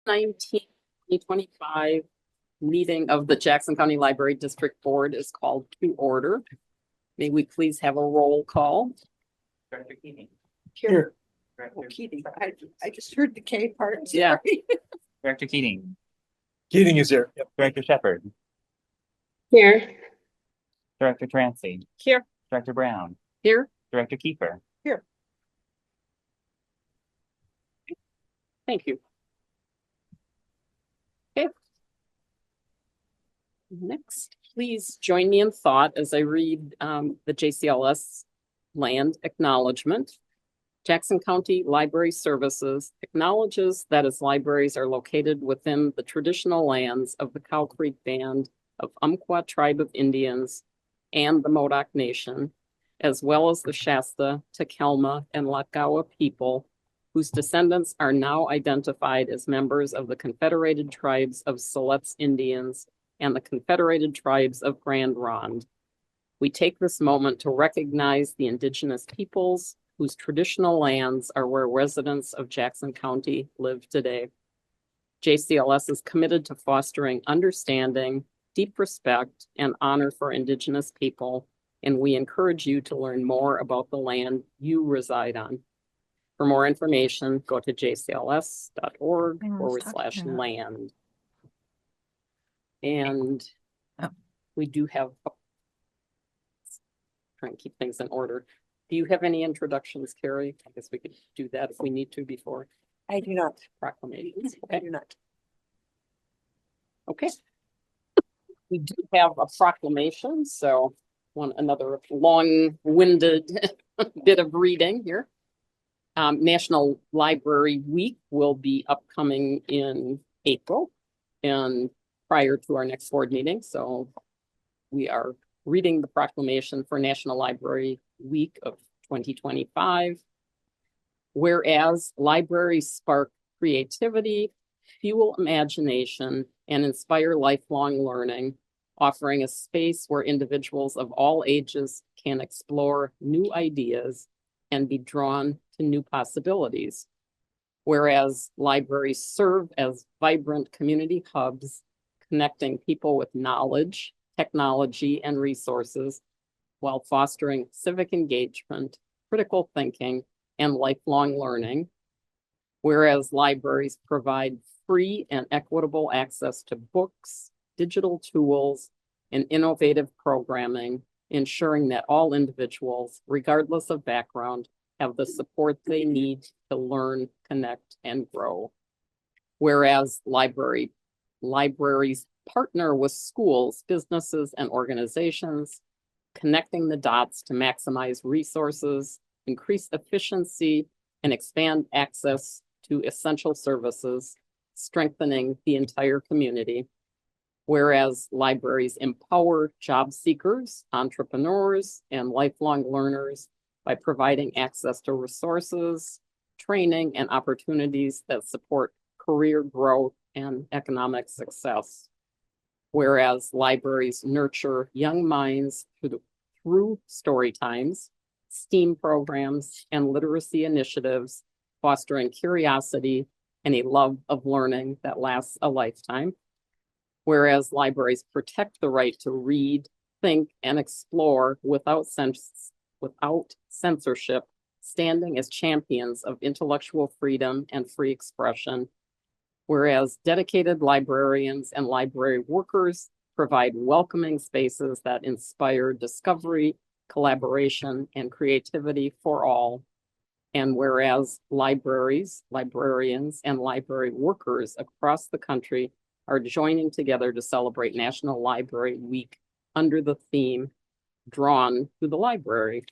2025 meeting of the Jackson County Library District Board is called to order. May we please have a roll call? Director Keating. Here. Director Keating. I just heard the K part. Yeah. Director Keating. Keating is here. Yep. Director Shepherd. Here. Director Trancy. Here. Director Brown. Here. Director Kiefer. Here. Thank you. Okay. Next, please join me in thought as I read the JCLS land acknowledgement. Jackson County Library Services acknowledges that its libraries are located within the traditional lands of the Cow Creek Band of Umpqua Tribe of Indians and the Modoc Nation, as well as the Shasta, Takelma, and Latgawa people, whose descendants are now identified as members of the Confederated Tribes of Siletz Indians and the Confederated Tribes of Grand Ronde. We take this moment to recognize the indigenous peoples whose traditional lands are where residents of Jackson County live today. JCLS is committed to fostering understanding, deep respect, and honor for indigenous people, and we encourage you to learn more about the land you reside on. For more information, go to jcls.org/land. And we do have, trying to keep things in order. Do you have any introductions, Carrie? I guess we could do that if we need to before I do not. proclamations. I Okay. do not. Okay. We do have a proclamation, so another long-winded bit of reading here. National Library Week will be upcoming in April and prior to our next board meeting. So we are reading the proclamation for National Library Week of 2025. Whereas libraries spark creativity, fuel imagination, and inspire lifelong learning, offering a space where individuals of all ages can explore new ideas and be drawn to new possibilities. Whereas libraries serve as vibrant community hubs, connecting people with knowledge, technology, and resources while fostering civic engagement, critical thinking, and lifelong learning. Whereas libraries provide free and equitable access to books, digital tools, and innovative programming, ensuring that all individuals, regardless of background, have the support they need to learn, connect, and grow. Whereas libraries partner with schools, businesses, and organizations, connecting the dots to maximize resources, increase efficiency, and expand access to essential services, strengthening the entire community. Whereas libraries empower job seekers, entrepreneurs, and lifelong learners by providing access to resources, training, and opportunities that support career growth and economic success. Whereas libraries nurture young minds through story times, STEAM programs, and literacy initiatives, fostering curiosity and a love of learning that lasts a lifetime. Whereas libraries protect the right to read, think, and explore without censorship, standing as champions of intellectual freedom and free expression. Whereas dedicated librarians and library workers provide welcoming spaces that inspire discovery, collaboration, and creativity for all. And whereas libraries, librarians, and library workers across the country are joining together to celebrate National Library Week under the theme, Drawn to the Library.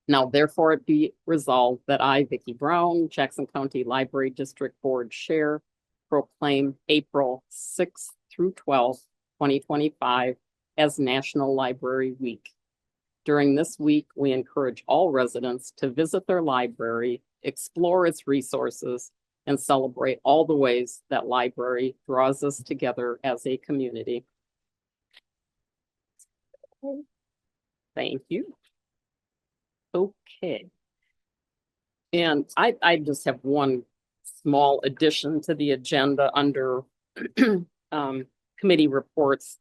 Now, therefore, it be resolved that I, Vicki Brown, Jackson County Library District Board Chair, proclaim April 6th through 12th, 2025 as National Library Week. During this week, we encourage all residents to visit their library, explore its resources, and celebrate all the ways that library draws us together as a community. Thank you. Okay. And I just have one small addition to the agenda under committee reports.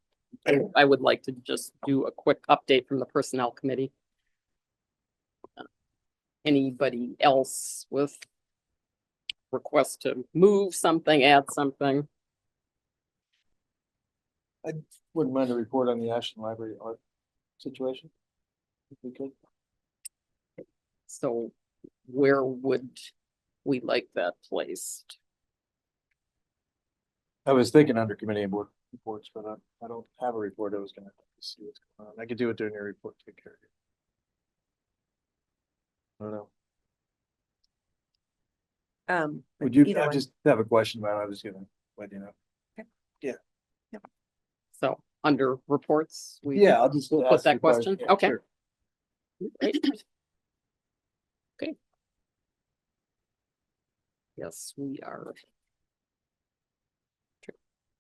I would like to just do a quick update from the Personnel Committee. Anybody else with requests to move something, add something? Wouldn't mind a report on the Ashland Library art situation. If we could. So where would we like that placed? I was thinking under committee and board reports, but I don't have a report. I was gonna see what's going on. I could do it during your report. Take care of it. I don't know. Would you, either I one. just have a question about it. I was gonna let you know. So under reports, we Yeah, I'll just ask that the question? Yeah, Okay. sure. Right. Okay. Yes, we are.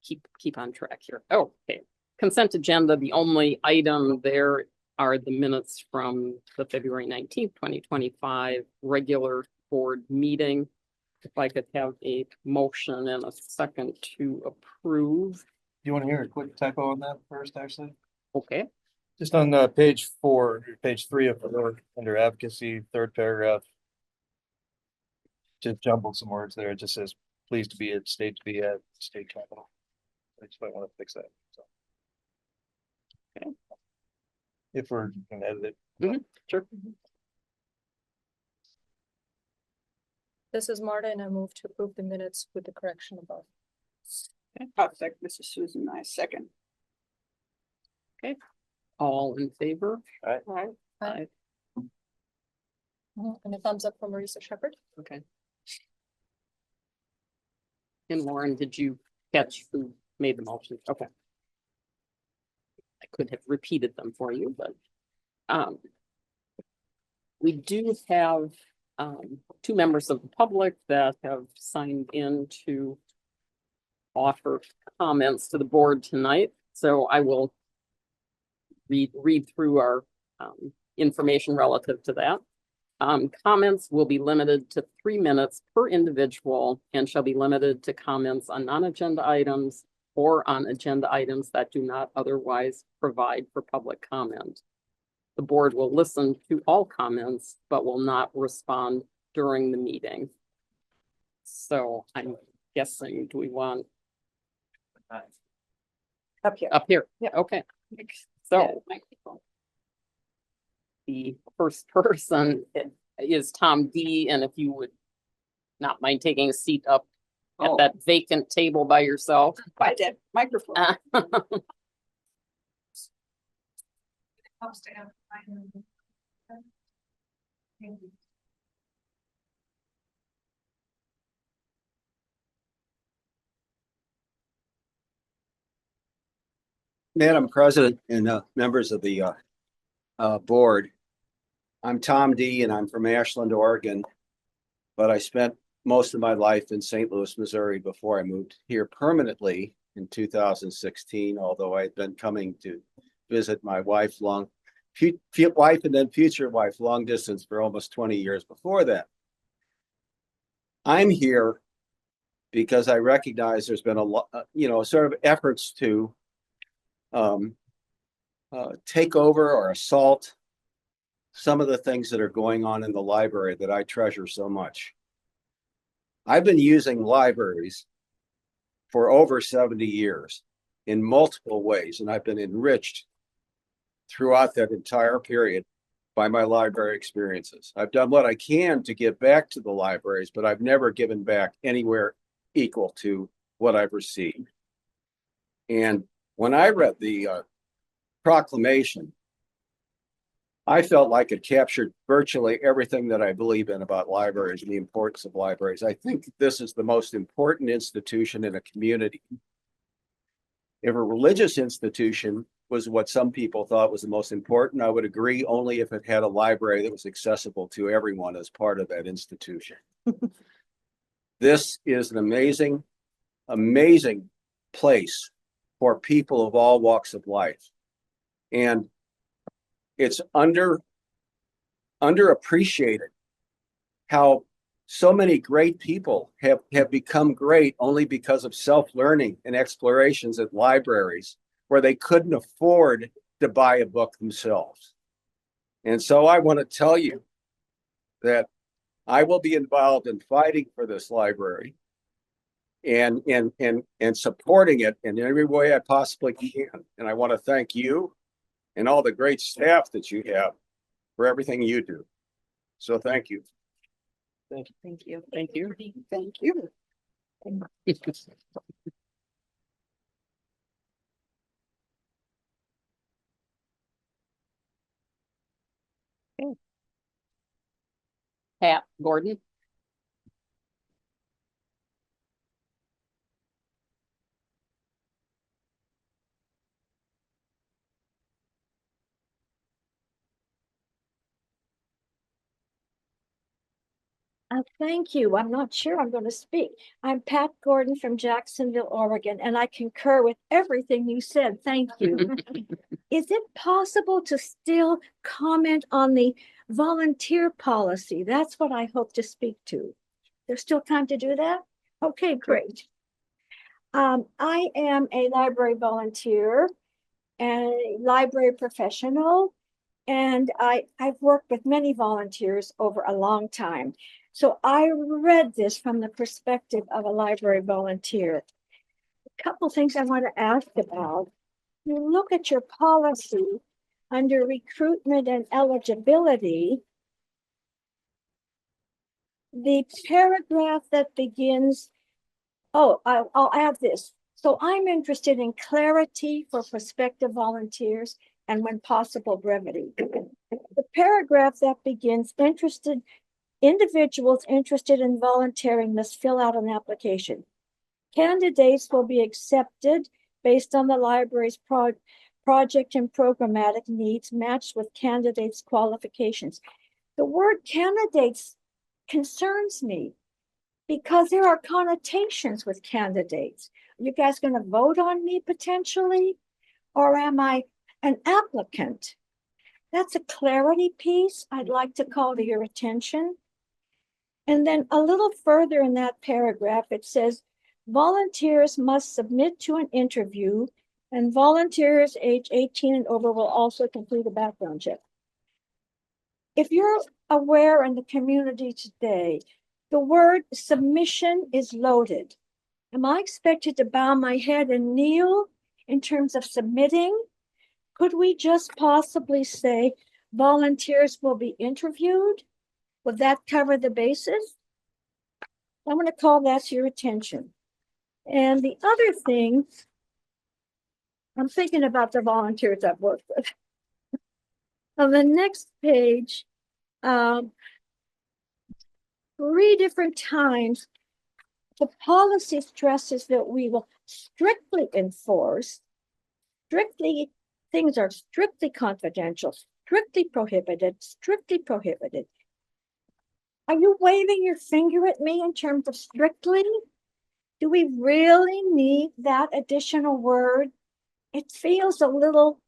Keep on track here. Oh, okay. Consent agenda, the only item there are the minutes from the February 19th, 2025 regular board meeting. If I could have a motion and a second to approve. You want to hear a quick typo on that first, actually? Okay, Just on page 4, page 3 of the work, under advocacy, third paragraph. Just jumbled some words there. It just says, pleased to be at state capital. I just might want to fix that. So. Okay. If we're gonna edit it. sure. This is Marta, and I move to approve the minutes with the correction above. I'll second Mrs. Susan, I second. All in favor? Aye. Aye. And a thumbs up from Marisa Shepherd. Okay. And Lauren, did you catch who made the motion? Okay. I could have repeated them for you, but we do have two members of the public that have signed in to offer comments to the board tonight. So I will read through our information relative to that. Comments will be limited to 3 minutes per individual and shall be limited to comments on non-agenda items or on agenda items that do not otherwise provide for public comment. The board will listen to all comments, but will not respond during the meeting. So I'm guessing, do we want Up here. up here? Yeah. Okay, Yeah, so microphone. the first person is Tom D. And if you would not mind taking a seat up at Oh. that vacant table by yourself. By that microphone. Madam President and members of the board, I'm Tom D. and I'm from Ashland, Oregon, but I spent most of my life in St. Louis, Missouri before I moved here permanently in 2016, although I had been coming to visit my wife and then future wife long distance for almost 20 years before that. I'm here because I recognize there's been a lot, sort of efforts to take over or assault some of the things that are going on in the library that I treasure so much. I've been using libraries for over 70 years in multiple ways, and I've been enriched throughout that entire period by my library experiences. I've done what I can to give back to the libraries, but I've never given back anywhere equal to what I've received. And when I read the proclamation, I felt like it captured virtually everything that I believe in about libraries and the importance of libraries. I think this is the most important institution in a community. If a religious institution was what some people thought was the most important, I would agree only if it had a library that was accessible to everyone as part of that institution. This is an amazing, amazing place for people of all walks of life. And it's underappreciated how so many great people have become great only because of self-learning and explorations at libraries where they couldn't afford to buy a book themselves. And so I want to tell you that I will be involved in fighting for this library and supporting it in every way I possibly can. And I want to thank you and all the great staff that you have for everything you do. So thank you. Thank you. Thank you. Thank you. Pat Gordon. Thank you. I'm not sure I'm going to speak. I'm Pat Gordon from Jacksonville, Oregon, and I concur with everything you said. Thank you. Is it possible to still comment on the volunteer policy? That's what I hope to speak to. There's still time to do that? Okay, great. I am a library volunteer and a library professional, and I've worked with many volunteers over a long time. So I read this from the perspective of a library volunteer. A couple things I want to ask about. You look at your policy under recruitment and eligibility. The paragraph that begins, I'll add this. So I'm interested in clarity for prospective volunteers and when possible brevity. The paragraph that begins individuals interested in volunteering must fill out an application. Candidates will be accepted based on the library's project and programmatic needs matched with candidates' qualifications. The word candidates concerns me because there are connotations with candidates. Are you guys going to vote on me potentially? Or am I an applicant? That's a clarity piece I'd like to call to your attention. And then a little further in that paragraph, it says, volunteers must submit to an interview, and volunteers age 18 and over will also complete a background check. If you're aware in the community today, the word submission is loaded. Am I expected to bow my head and kneel in terms of submitting? Could we just possibly say volunteers will be interviewed? Would that cover the basis? I'm going to call that to your attention. And the other thing, I'm thinking about the volunteers I've worked with. On the next page, 3 different times, the policy stresses that we will strictly enforce, things are strictly confidential, strictly prohibited. Are you waving your finger at me in terms of strictly? Do we really need that additional word? It feels a little,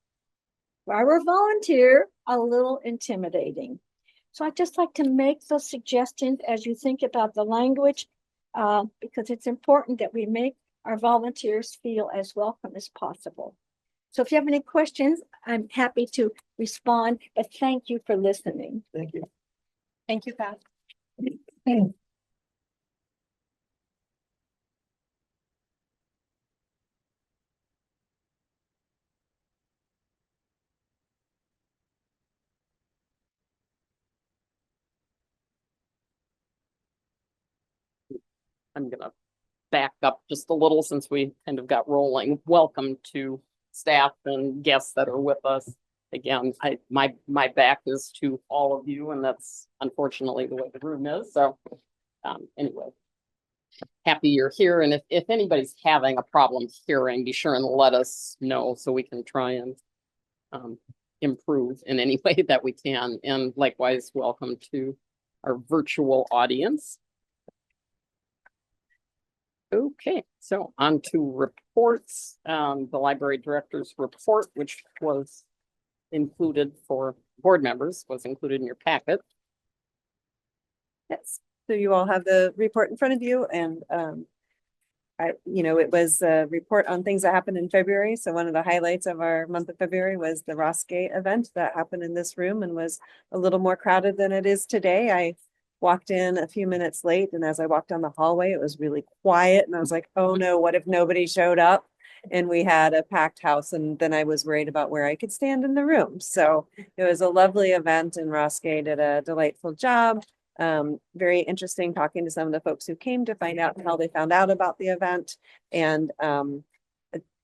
if I were a volunteer, a little intimidating. So I'd just like to make those suggestions as you think about the language, because it's important that we make our volunteers feel as welcome as possible. So if you have any questions, I'm happy to respond, but thank you for listening. Thank you. Thank you, Pat. I'm gonna back up just a little since we kind of got rolling. Welcome to staff and guests that are with us. Again, my back is to all of you, and that's unfortunately the way the room is. So anyway, happy you're here. And if anybody's having a problem hearing, be sure and let us know so we can try and improve in any way that we can. And likewise, welcome to our virtual audience. Okay, so on to reports. The library director's report, which was included for board members, was included in your packet. That So you all have the report in front of you and it was a report on things that happened in February. So one of the highlights of our month of February was the Ross Gate event that happened in this room and was a little more crowded than it is today. I walked in a few minutes late, and as I walked down the hallway, it was really quiet and I was like, oh no, what if nobody showed up? And we had a packed house, and then I was worried about where I could stand in the room. So it was a lovely event, and Ross Gay did a delightful job. Very interesting talking to some of the folks who came to find out how they found out about the event. And the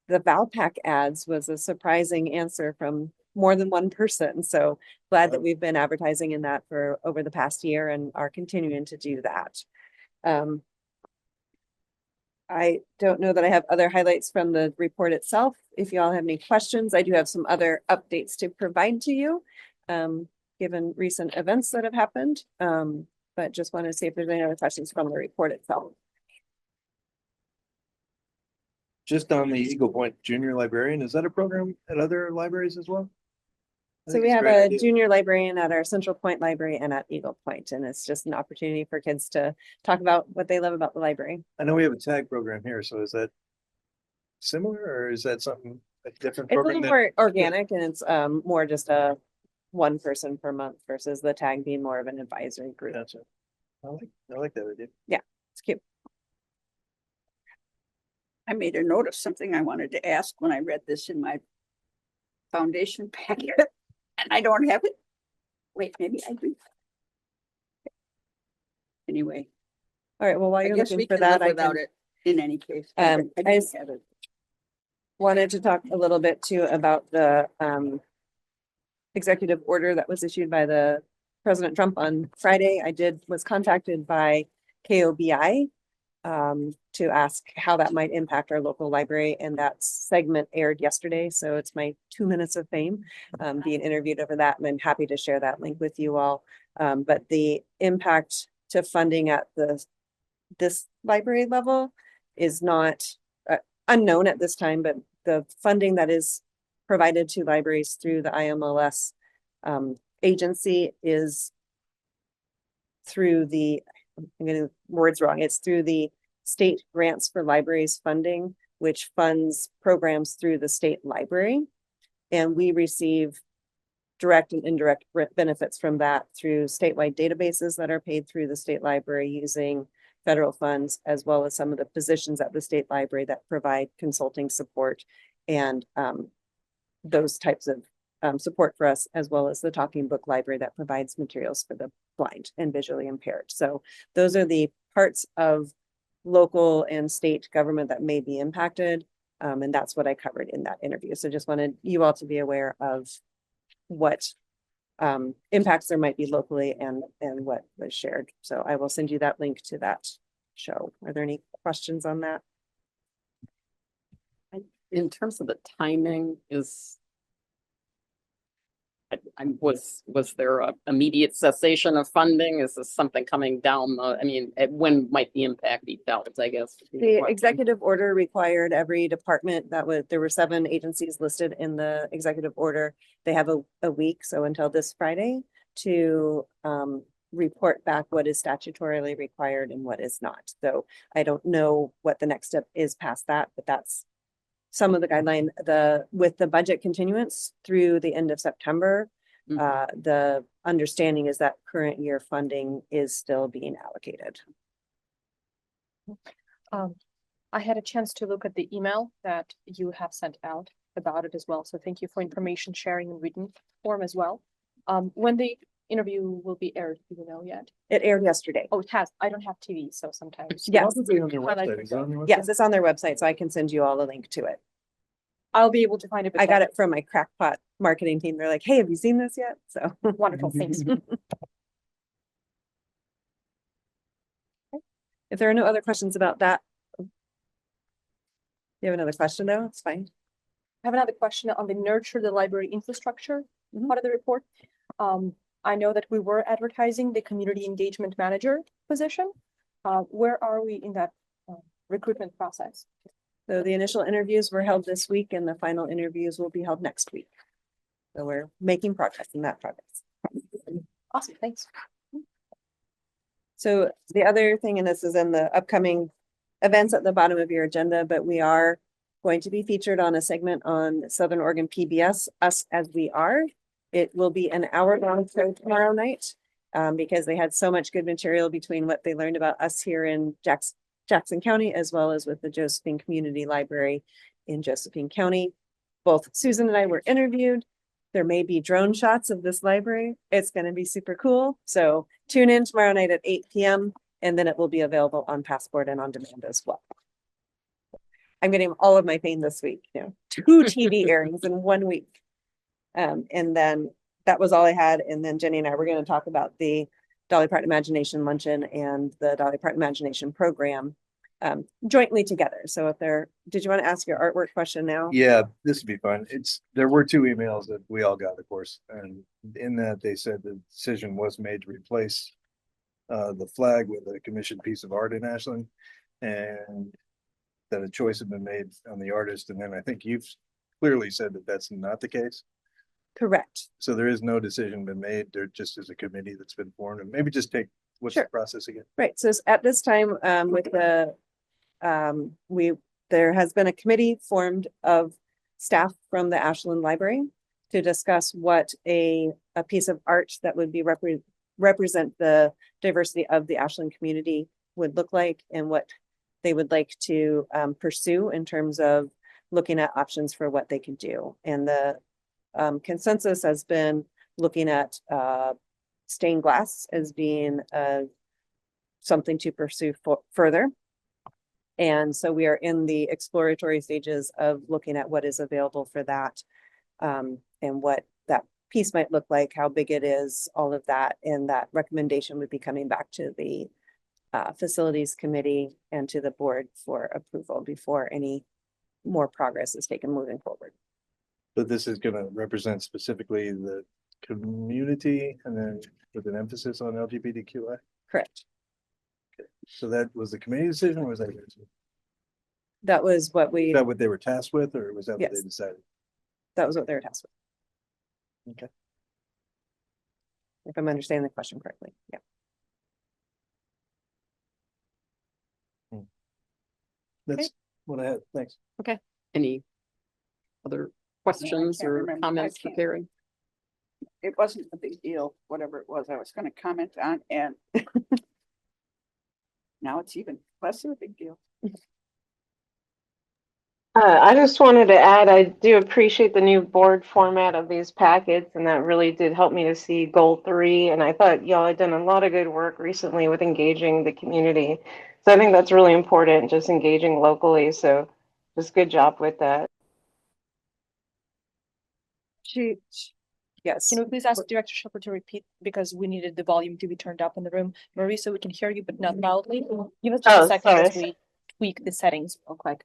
Valpak ads was a surprising answer from more than one person. So glad that we've been advertising in that for over the past year and are continuing to do that. I don't know that I have other highlights from the report itself. If you all have any questions, I do have some other updates to provide to you, given recent events that have happened. But just want to see if there's any other questions from the report itself. Just on the Eagle Point Junior Librarian, is that a program at other libraries as well? I So think we it's have great a idea. junior librarian at our Central Point Library and at Eagle Point, and it's just an opportunity for kids to talk about what they love about the library. I know we have a tag program here, so is that similar or is that something, a different It's a program? little that- more organic, and it's more just a one person per month versus the tag being more of an advisory group. Gotcha. I like that idea. It's cute. I made a note of something I wanted to ask when I read this in my foundation packet, and I don't have it. Wait, maybe I do. Anyway, All right, well, while I you're guess looking we for can that, live I without can it in any case. I didn't just- have it. wanted to talk a little bit too about the executive order that was issued by the President Trump on Friday. Was contacted by KOBI to ask how that might impact our local library, and that segment aired yesterday. So it's my 2 minutes of fame being interviewed over that, and I'm happy to share that link with you all. But the impact to funding at this library level is not unknown at this time, but the funding that is provided to libraries through the IMLS agency is through I'm getting words wrong. It's through the state grants for libraries funding, which funds programs through the state library. And we receive direct and indirect benefits from that through statewide databases that are paid through the state library using federal funds, as well as some of the positions at the state library that provide consulting support and those types of support for us, as well as the Talking Book Library that provides materials for the blind and visually impaired. So those are the parts of local and state government that may be impacted. And that's what I covered in that interview. So just wanted you all to be aware of what impacts there might be locally and what was shared. So I will send you that link to that show. Are there any questions on that? In terms of the timing, was there a immediate cessation of funding? Is this something coming down when might the impact be felt, I guess? The executive order required every department there were 7 agencies listed in the executive order. They have a week, so until this Friday, to report back what is statutorily required and what is not. So I don't know what the next step is past that, but that's some of the guideline. With the budget continuance through the end of September, the understanding is that current year funding is still being allocated. I had a chance to look at the email that you have sent out about it as well. So thank you for information sharing in written form as well. When the interview will be aired, do you know yet? It aired yesterday. Oh, it has. I don't have TV, so sometimes. Yes. Probably on their But I website. think Is it on their website? Yes, it's on their website, so I can send you all a link to it. I'll be able to find it. I got it from my crackpot marketing team. They're like, hey, have you seen this yet? So Wonderful, thanks. if there are no other questions about that. You have another question though? It's fine. I have another question on the nurture the library infrastructure part of the report. I know that we were advertising the community engagement manager position. Where are we in that recruitment process? So the initial interviews were held this week and the final interviews will be held next week. So we're making progress in that progress. Awesome, thanks. So the other thing, and this is in the upcoming events at the bottom of your agenda, but we are going to be featured on a segment on Southern Oregon PBS, Us As We Are. It will be an hour-long show tomorrow night, because they had so much good material between what they learned about us here in Jackson County, as well as with the Josephine Community Library in Josephine County. Both Susan and I were interviewed. There may be drone shots of this library. It's going to be super cool. So tune in tomorrow night at 8 p.m. and then it will be available on Passport and on demand as well. I'm getting all of my pain this week, 2 TV airings in 1 week. And then that was all I had. And then Jenny and I were going to talk about the Dolly Parton Imagination Luncheon and the Dolly Parton Imagination Program jointly together. So did you want to ask your artwork question now? Yeah, this would be fun. There were 2 emails that we all got, of course, and in that they said the decision was made to replace the flag with a commissioned piece of art in Ashland, and that a choice had been made on the artist. And then I think you've clearly said that that's not the case. Correct. So there is no decision been made. There just is a committee that's been formed, and maybe just what's the Sure. process again? Right. So at this time, with there has been a committee formed of staff from the Ashland Library to discuss what a piece of art that would be represent the diversity of the Ashland community would look like, and what they would like to pursue in terms of looking at options for what they can do. And the consensus has been looking at stained glass as being something to pursue further. And so we are in the exploratory stages of looking at what is available for that, and what that piece might look like, how big it is, all of that. And that recommendation would be coming back to the facilities committee and to the board for approval before any more progress is taken moving forward. But this is going to represent specifically the community, and then with an emphasis on LGBTQI. Correct. So that was the committee decision, or was that? That was what Is that what they were tasked with, or was that what Yes. they decided? that was what they were tasked with. Okay. If I'm understanding the question correctly. Yeah. That's what I had. Thanks. Any other questions can't or remember. I comments for can't. Carrie? It wasn't a big deal, whatever it was I was gonna comment on, and now it's even less of a big deal. I just wanted to add, I do appreciate the new board format of these packets, and that really did help me to see goal 3. And I thought y'all had done a lot of good work recently with engaging the community. So I think that's really important, just engaging locally. So just good job with that. Yes. Can we please ask Director Shepherd to repeat, because we needed the volume to be turned up in the room? Marie, so we can hear you, but not loudly. Give us just a Oh, second as sorry. we tweak the settings real quick.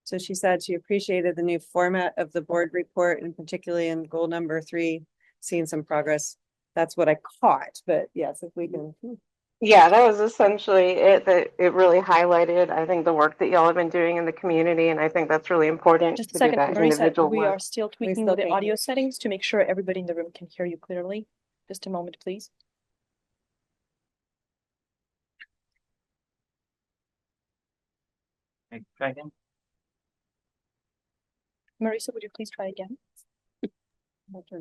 So she said she appreciated the new format of the board report, and particularly in goal number 3, seeing some progress. That's what I caught, but yes, if we can. Yeah, that was essentially it, that it really highlighted, I think, the work that y'all have been doing in the community. And I think that's really important Just a to do second, that Marisa, individual we work. are still tweaking still the can't audio hear. settings to make sure everybody in the room can hear you clearly. Just a moment, please. Try again. Marisa, would you please try again?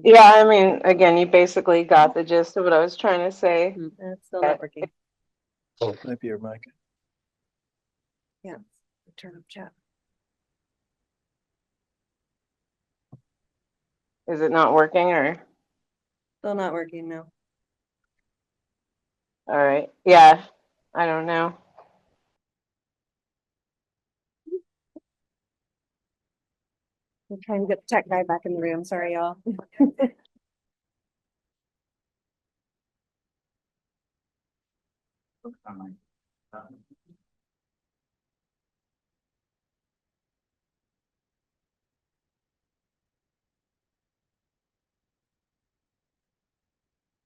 Yeah, I mean, again, you basically got the gist of what I was trying to say. It's still not working. Might be your mic. Yeah. Turn up chat. Is it not working or? Still not working now. All right. Yeah, I don't know. I'm trying to get the tech guy back in the room. Sorry, y'all. Online.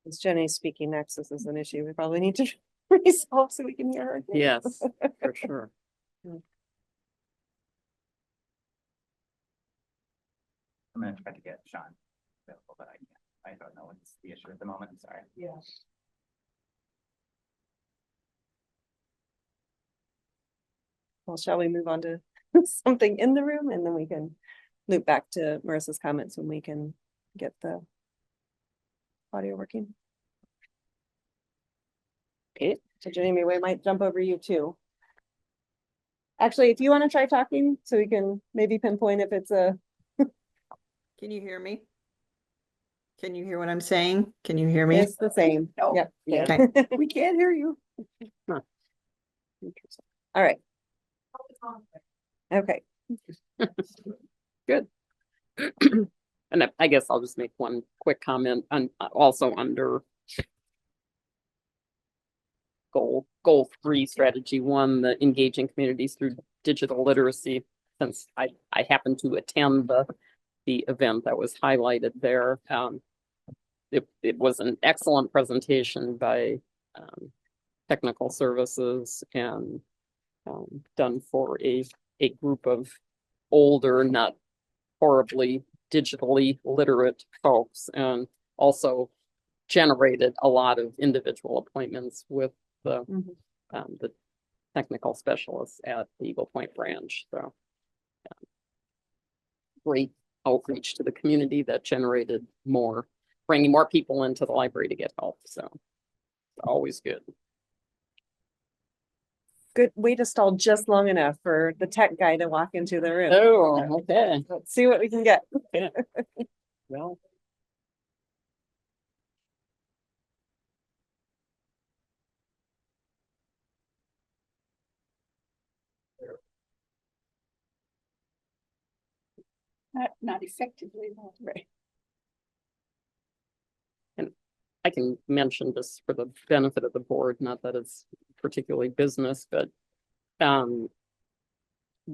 It's Jenny speaking next. This is an issue we probably need to resolve so we can hear her. Yes, for sure. I'm gonna try to get Sean available, but I can't. I don't know what's the issue at the moment. Sorry. Yeah. Well, shall we move on to something in the room and then we can loop back to Marissa's comments when we can get the audio working? Okay. So Jamie, we might jump over you too. Actually, if you want to try talking, so we can maybe pinpoint if it's a. Can you hear me? Can you hear what I'm saying? Can you hear me? It's the same. No. Yep. Yeah. Okay. We can't hear you. Interesting. All right. Okay. Good. And I guess I'll just make one quick comment on also under goal 3, strategy 1, the engaging communities through digital literacy. Since I happened to attend the event that was highlighted there. It was an excellent presentation by technical services and done for a group of older, not horribly digitally literate folks, and also generated a lot of individual appointments with the technical specialists at the Eagle Point branch. So great outreach to the community that generated bringing more people into the library to get help. So it's always good. Good way to stall just long enough for the tech guy to walk into the room. Oh, okay. Let's see what we can get. Well, Not effectively. No. Right. I can mention this for the benefit of the board, not that it's particularly business, but the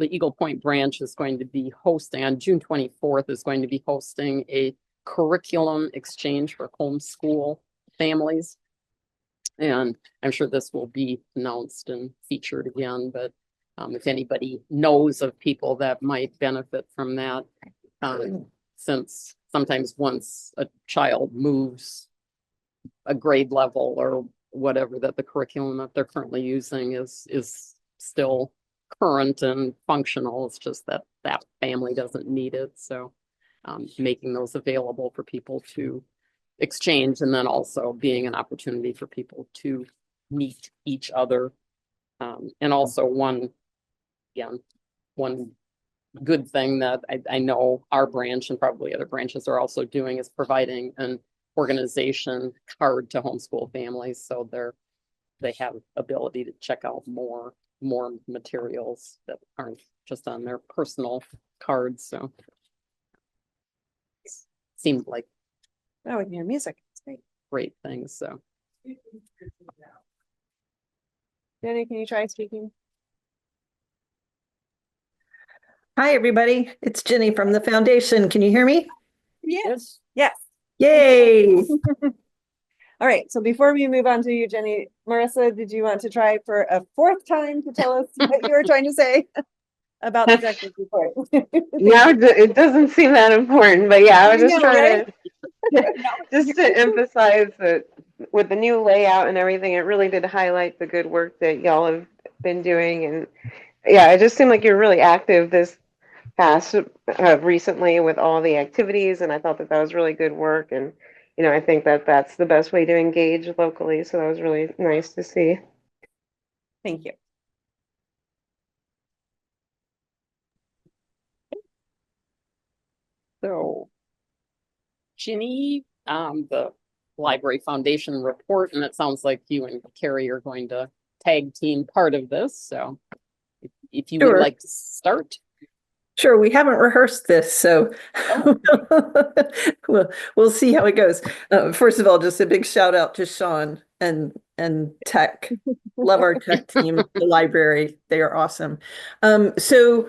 Eagle Point branch is going to be hosting on June 24th is going to be hosting a curriculum exchange for homeschool families. And I'm sure this will be announced and featured again, but if anybody knows of people that might benefit from that, since sometimes once a child moves a grade level or whatever, that the curriculum that they're currently using is still current and functional. It's just that that family doesn't need it. So making those available for people to exchange, and then also being an opportunity for people to meet each other. And also one good thing that I know our branch and probably other branches are also doing is providing an organization card to homeschool families. So they have ability to check out more materials that aren't just on their personal cards. So seemed like Oh, we can hear music. It's great. great things. So Jenny, can you try speaking? Hi, everybody. It's Jenny from the foundation. Can you hear me? Yes. Yes. Yay. All right. So before we move on to you, Jenny, Marissa, did you want to try for a 4th time to tell us what you were trying to say about the director's report? Now it doesn't seem that important, but yeah, I was I just know, trying to emphasize that with the new layout and everything, it really did highlight the good work that y'all have been doing. And yeah, it just seemed like you're really active this past recently with all the activities, and I thought that was really good work. And I think that that's the best way to engage locally. So that was really nice to see. Thank you. So Ginny, the Library Foundation report, and it sounds like you and Carrie are going to tag team part of this. So if you would Sure. like to start. Sure, we haven't rehearsed this, so we'll see how it goes. First of all, just a big shout out to Sean and tech. Love our tech team, the library. They are awesome. So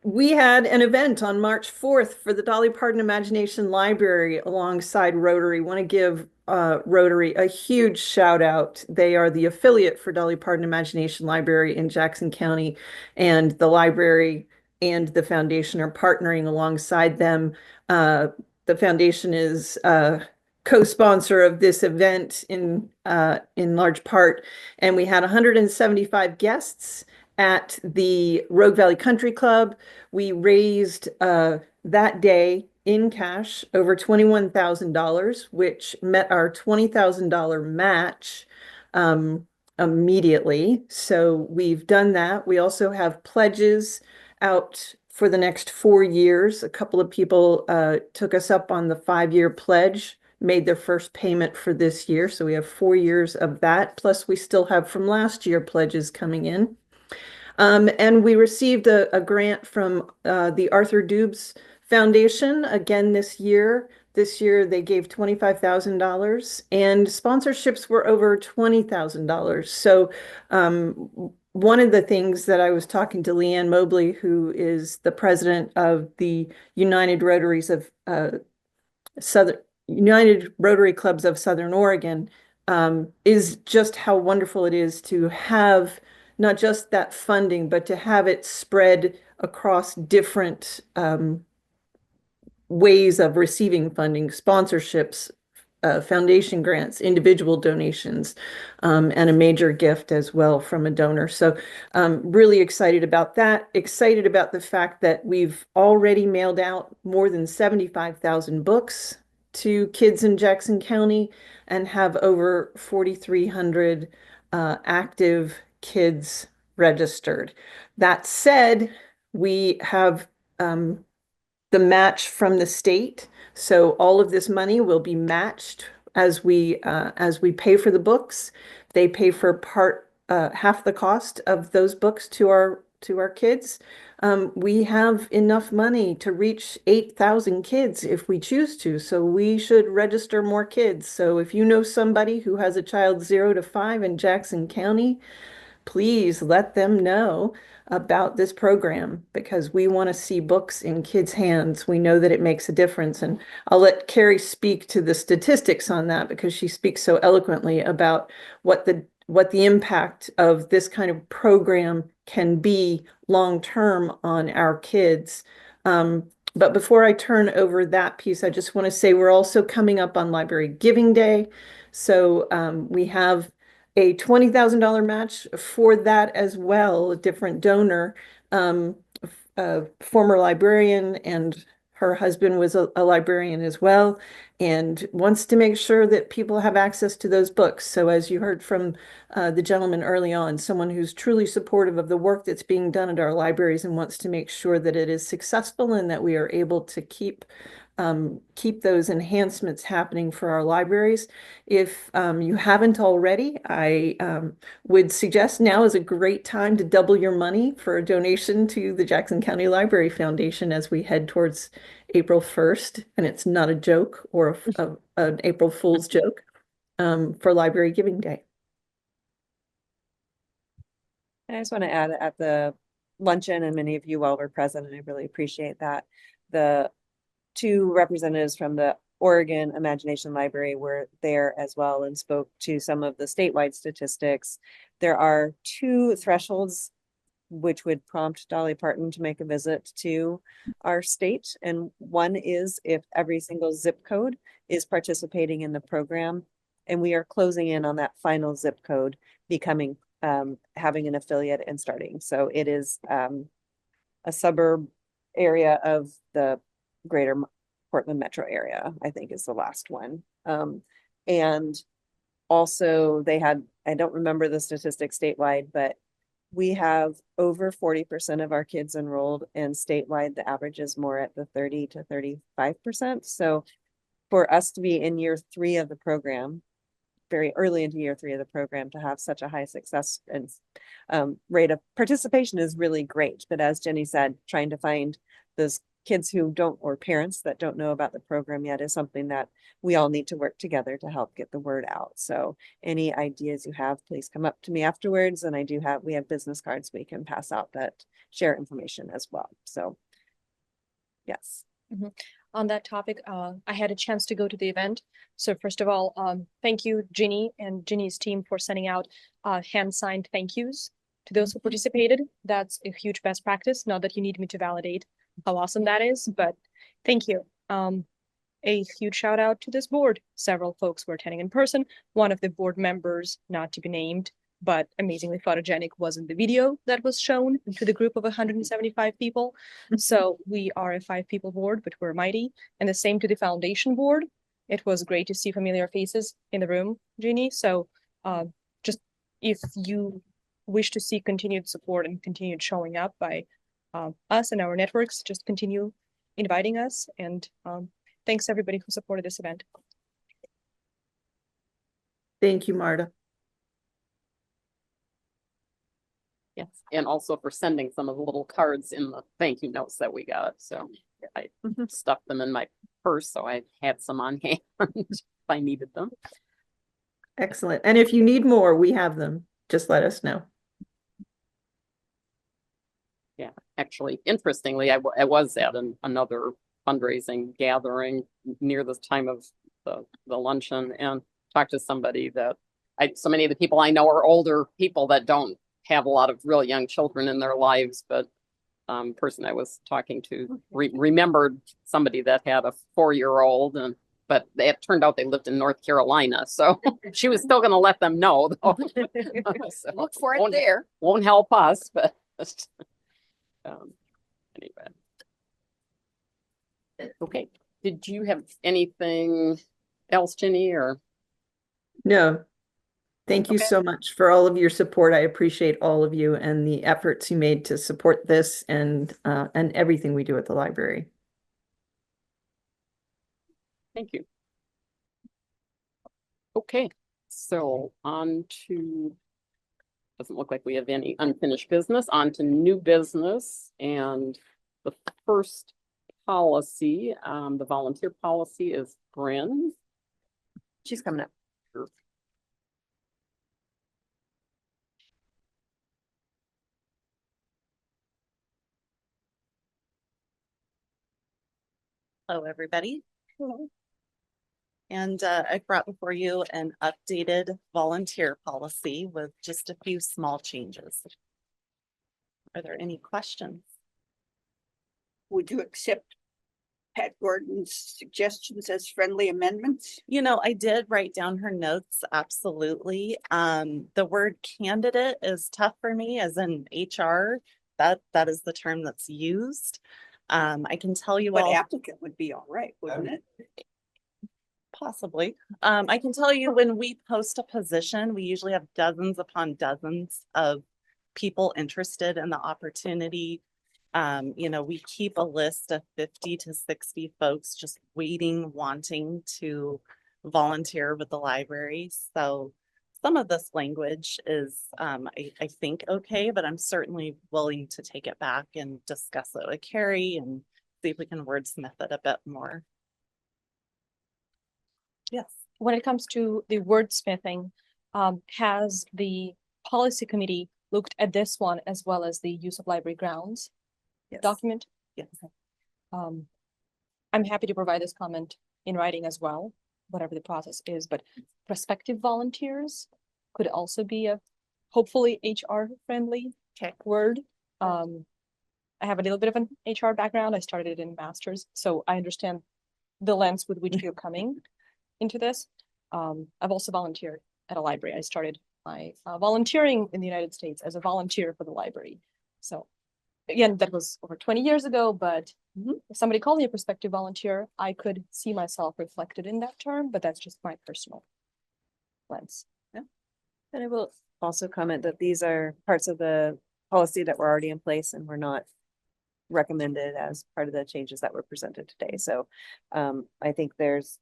we had an event on March 4th for the Dolly Parton Imagination Library alongside Rotary. Want to give Rotary a huge shout out. They are the affiliate for Dolly Parton Imagination Library in Jackson County, and the library and the foundation are partnering alongside them. The foundation is co-sponsor of this event in large part, and we had 175 guests at the Rogue Valley Country Club. We raised that day in cash over $21,000, which met our $20,000 match immediately. So we've done that. We also have pledges out for the next 4 years. A couple of people took us up on the 5-year pledge, made their first payment for this year. So we have 4 years of that. Plus we still have from last year pledges coming in. And we received a grant from the Arthur Dubes Foundation again this year. This year they gave $25,000 and sponsorships were over $20,000. So one of the things that I was talking to Leanne Mobley, who is the president of the United Rotary Clubs of Southern Oregon, is just how wonderful it is to have not just that funding, but to have it spread across different ways of receiving funding, sponsorships, foundation grants, individual donations, and a major gift as well from a donor. So really excited about that. Excited about the fact that we've already mailed out more than 75,000 books to kids in Jackson County and have over 4,300 active kids registered. That said, we have the match from the state. So all of this money will be matched as we pay for the books. They pay for half the cost of those books to our kids. We have enough money to reach 8,000 kids if we choose to. So we should register more kids. So if you know somebody who has a child 0 to 5 in Jackson County, please let them know about this program because we want to see books in kids' hands. We know that it makes a difference. And I'll let Carrie speak to the statistics on that because she speaks so eloquently about what the impact of this kind of program can be long-term on our kids. But before I turn over that piece, I just want to say we're also coming up on Library Giving Day. So we have a $20,000 match for that as well, a different donor, a former librarian, and her husband was a librarian as well, and wants to make sure that people have access to those books. So as you heard from the gentleman early on, someone who's truly supportive of the work that's being done at our libraries and wants to make sure that it is successful and that we are able to keep those enhancements happening for our libraries. If you haven't already, I would suggest now is a great time to double your money for a donation to the Jackson County Library Foundation as we head towards April 1st. And it's not a joke or an April Fool's joke for Library Giving Day. I just want to add at the luncheon, and many of you all were present, and I really appreciate that. The 2 representatives from the Oregon Imagination Library were there as well and spoke to some of the statewide statistics. There are 2 thresholds which would prompt Dolly Parton to make a visit to our state. And one is if every single zip code is participating in the program. And we are closing in on that final zip code becoming, having an affiliate and starting. So it is a suburb area of the greater Portland metro area, I think is the last one. And also they had, I don't remember the statistics statewide, but we have over 40% of our kids enrolled, and statewide, the average is more at the 30 to 35%. So for us to be in year 3 of the program, very early into year 3 of the program, to have such a high success and rate of participation is really great. But as Jenny said, trying to find those kids who don't, or parents that don't know about the program yet, is something that we all need to work together to help get the word out. So any ideas you have, please come up to me afterwards. And we have business cards we can pass out that share information as well. So yes. Mm-hmm. On that topic, I had a chance to go to the event. So first of all, thank you, Ginny and Ginny's team, for sending out hand-signed thank yous to those who participated. That's a huge best practice. Not that you need me to validate how awesome that is, but thank you. A huge shout out to this board. Several folks were attending in person. One of the board members, not to be named, but amazingly photogenic wasn't the video that was shown to the group of 175 people. So we are a 5-people board, but we're mighty. And the same to the foundation board. It was great to see familiar faces in the room, Jeannie. So just if you wish to see continued support and continued showing up by us and our networks, just continue inviting us. And thanks everybody who supported this event. Thank you, Marta. Yes, and also for sending some of the little cards in the thank you notes that we got. So I stuffed them in my purse, so I had some on hand if I needed them. Excellent. And if you need more, we have them. Just let us know. Yeah, actually, interestingly, I was at another fundraising gathering near the time of the luncheon and talked to somebody that so many of the people I know are older people that don't have a lot of real young children in their lives, but person I was talking to remembered somebody that had a 4-year-old, but it turned out they lived in North Carolina, so she was still going to let them know. Though. So, Look for it there. Won't help us, but anyway. Okay. Did you have anything else, Ginny, or? No. Thank you Okay. so much for all of your support. I appreciate all of you and the efforts you made to support this and everything we do at the library. Thank you. Okay, so on to, doesn't look like we have any unfinished business, on to new business. And the first policy, the volunteer policy is Bryn. She's coming up. Hello, everybody. Hello. And I brought before you an updated volunteer policy with just a few small changes. Are there any questions? Would you accept Pat Gordon's suggestions as friendly amendments? You know, I did write down her notes, absolutely. The word candidate is tough for me as in HR. That is the term that's used. I can tell you But all. applicant would be all right, wouldn't it? Possibly. I can tell you when we post a position, we usually have dozens upon dozens of people interested in the opportunity. You know, we keep a list of 50 to 60 folks just waiting, wanting to volunteer with the library. So some of this language is, I think, okay, but I'm certainly willing to take it back and discuss it with Carrie and see if we can wordsmith it a bit more. Yes. When it comes to the wordsmithing, has the policy committee looked at this one as well as the use of library grounds document? Yes. I'm happy to provide this comment in writing as well, whatever the process is, but prospective volunteers could also be a hopefully HR friendly word. I have a little bit of an HR background. I started in master's, so I understand the lens with which you're coming into this. I've also volunteered at a library. I started my volunteering in the United States as a volunteer for the library. So again, that was over 20 years ago, but if somebody called me a prospective volunteer, I could see myself reflected in that term, but that's just my personal lens. Yeah. And I will also comment that these are parts of the policy that were already in place and were not recommended as part of the changes that were presented today. So I think there's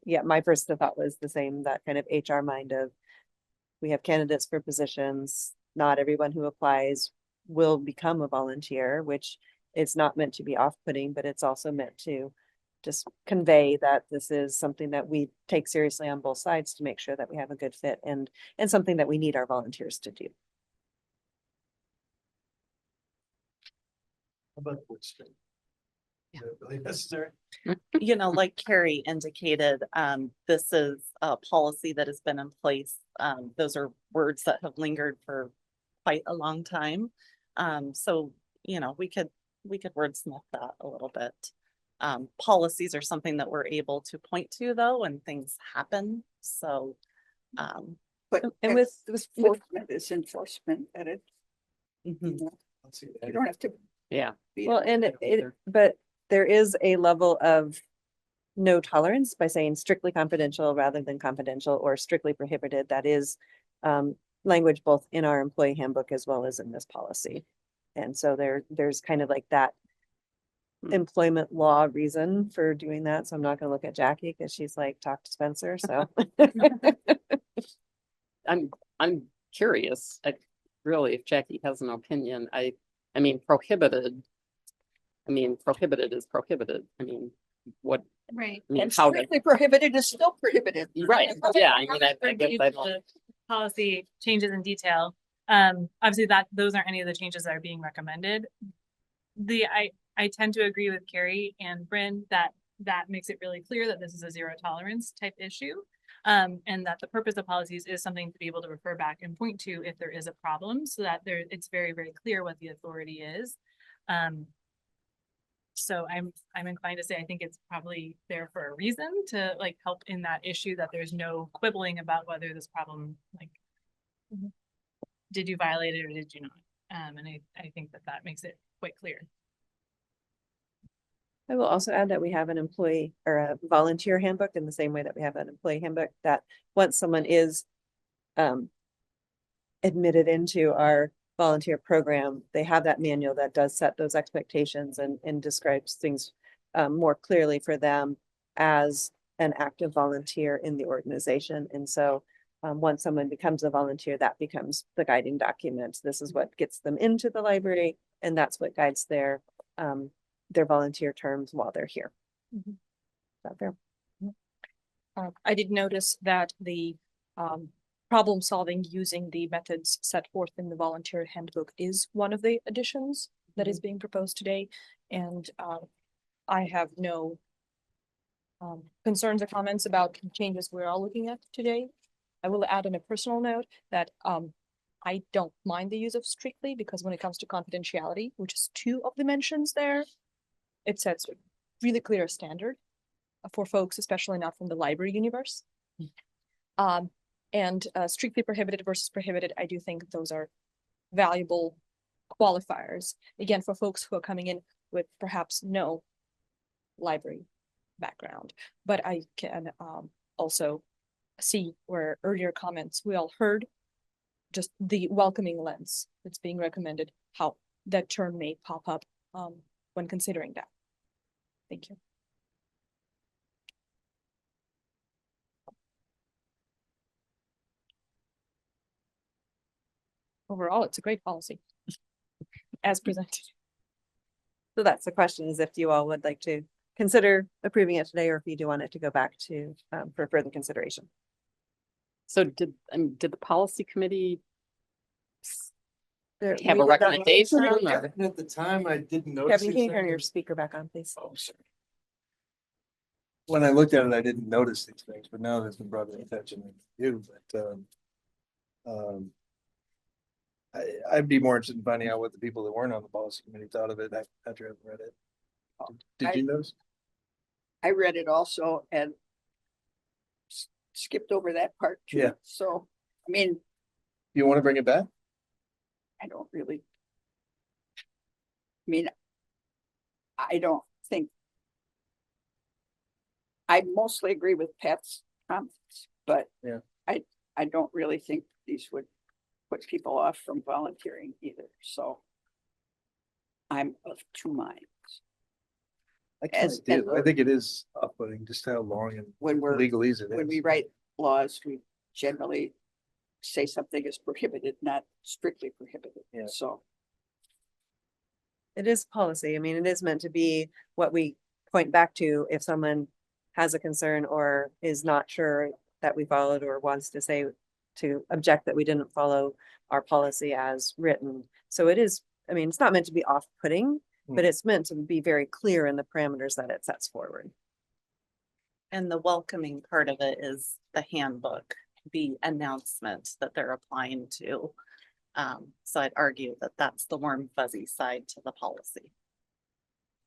yeah, my first thought was the same, that kind of HR mind of we have candidates for positions. Not everyone who applies will become a volunteer, which is not meant to be off-putting, but it's also meant to just convey that this is something that we take seriously on both sides to make sure that we have a good fit and something that we need our volunteers to do. How about the word straight? Is that really necessary? You know, like Carrie indicated, this is a policy that has been in place. Those are words that have lingered for quite a long time. So, you know, we could wordsmith that a little bit. Policies are something that we're able to point to though, when things happen. So But And that's- with- enforcement is enforcement at it. Mhm. You don't have to. Yeah. be- Well, and but there is a level of no tolerance by saying strictly confidential rather than confidential or strictly prohibited. That is language both in our employee handbook as well as in this policy. And so there's kind of like that employment law reason for doing that. So I'm not gonna look at Jackie because she's like, talk to Spencer, so. I'm curious, really, if Jackie has an opinion, I mean, prohibited. I mean, prohibited is prohibited. I mean, what, Right. I mean, And how to- strictly prohibited is still prohibited. right, yeah, I mean, I guess Review I don't. the Policy changes in detail. Obviously those aren't any of the changes that are being recommended. I tend to agree with Carrie and Bryn that makes it really clear that this is a zero tolerance type issue. And that the purpose of policies is something to be able to refer back and point to if there is a problem, so that it's very, very clear what the authority is. So I'm inclined to say, I think it's probably there for a reason to like help in that issue, that there's no quibbling about whether this problem, like, did you violate it or did you not? And I think that makes it quite clear. I will also add that we have an employee or a volunteer handbook in the same way that we have an employee handbook, that once someone is admitted into our volunteer program, they have that manual that does set those expectations and describes things more clearly for them as an active volunteer in the organization. And so once someone becomes a volunteer, that becomes the guiding document. This is what gets them into the library, and that's what guides their volunteer terms while they're here. Is that fair? I did notice that the problem solving using the methods set forth in the volunteer handbook is one of the additions that is being proposed today. And I have no concerns or comments about changes we're all looking at today. I will add on a personal note that I don't mind the use of strictly, because when it comes to confidentiality, which is 2 of the mentions there, it sets a really clear standard for folks, especially not from the library universe. And strictly prohibited versus prohibited, I do think those are valuable qualifiers. Again, for folks who are coming in with perhaps no library background, but I can also see where earlier comments we all heard, just the welcoming lens that's being recommended, how that term may pop up when considering that. Thank you. Overall, it's a great policy as presented. So that's the question, is if you all would like to consider approving it today, or if you do want it to go back to for further consideration. So did the policy committee There- have we a did not- recommendation? or- At the time, I didn't notice. Kevin, can these you turn your things. speaker back on, please? Oh, sorry. When I looked at it, I didn't notice these things, but now that's been brought to attention, I do, but I'd be more interested in finding out what the people that weren't on the policy committee thought of it after I've read it. Did you notice? I read it also and skipped over that part too. Yeah. So, I mean, You want to bring it back? I don't really. I mean, I don't think. I mostly agree with Pat's comments, but Yeah. I don't really think these would put people off from volunteering either, so. I'm of 2 minds. I kind As- of do. and I think it is off-putting just how long and When we're, legalese it when we is. write laws, we generally say something is prohibited, not strictly prohibited, Yeah. so. It is policy. I mean, it is meant to be what we point back to if someone has a concern or is not sure that we followed, or wants to say, to object that we didn't follow our policy as written. So it is, I mean, it's not meant to be off-putting, but it's meant to be very clear in the parameters that it sets forward. And the welcoming part of it is the handbook, the announcement that they're applying to. So I'd argue that that's the warm fuzzy side to the policy.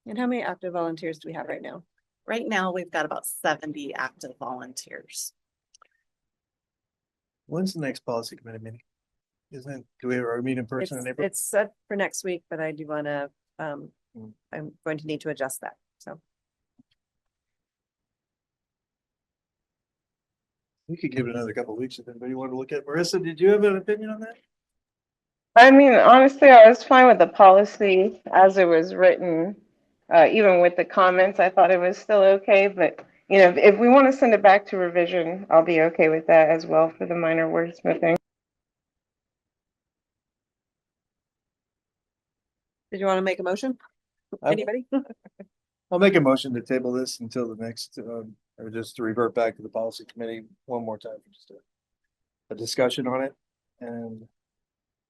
And how many active volunteers do we have right now? Right now, we've got about 70 active volunteers. When's the next policy committee meeting? Isn't it, do we ever meet in person in April? It's set for next week, but I do wanna, Mm. I'm going to need to adjust that, so. We could give it another couple of weeks if anybody wanted to look at it. Marissa, did you have an opinion on that? I mean, honestly, I was fine with the policy as it was written. Even with the comments, I thought it was still okay, but you know, if we want to send it back to revision, I'll be okay with that as well for the minor wordsmithing. Did you want to make a motion? I- Anybody? I'll make a motion to table this until the next, or just to revert back to the policy committee one more time for just a discussion on it and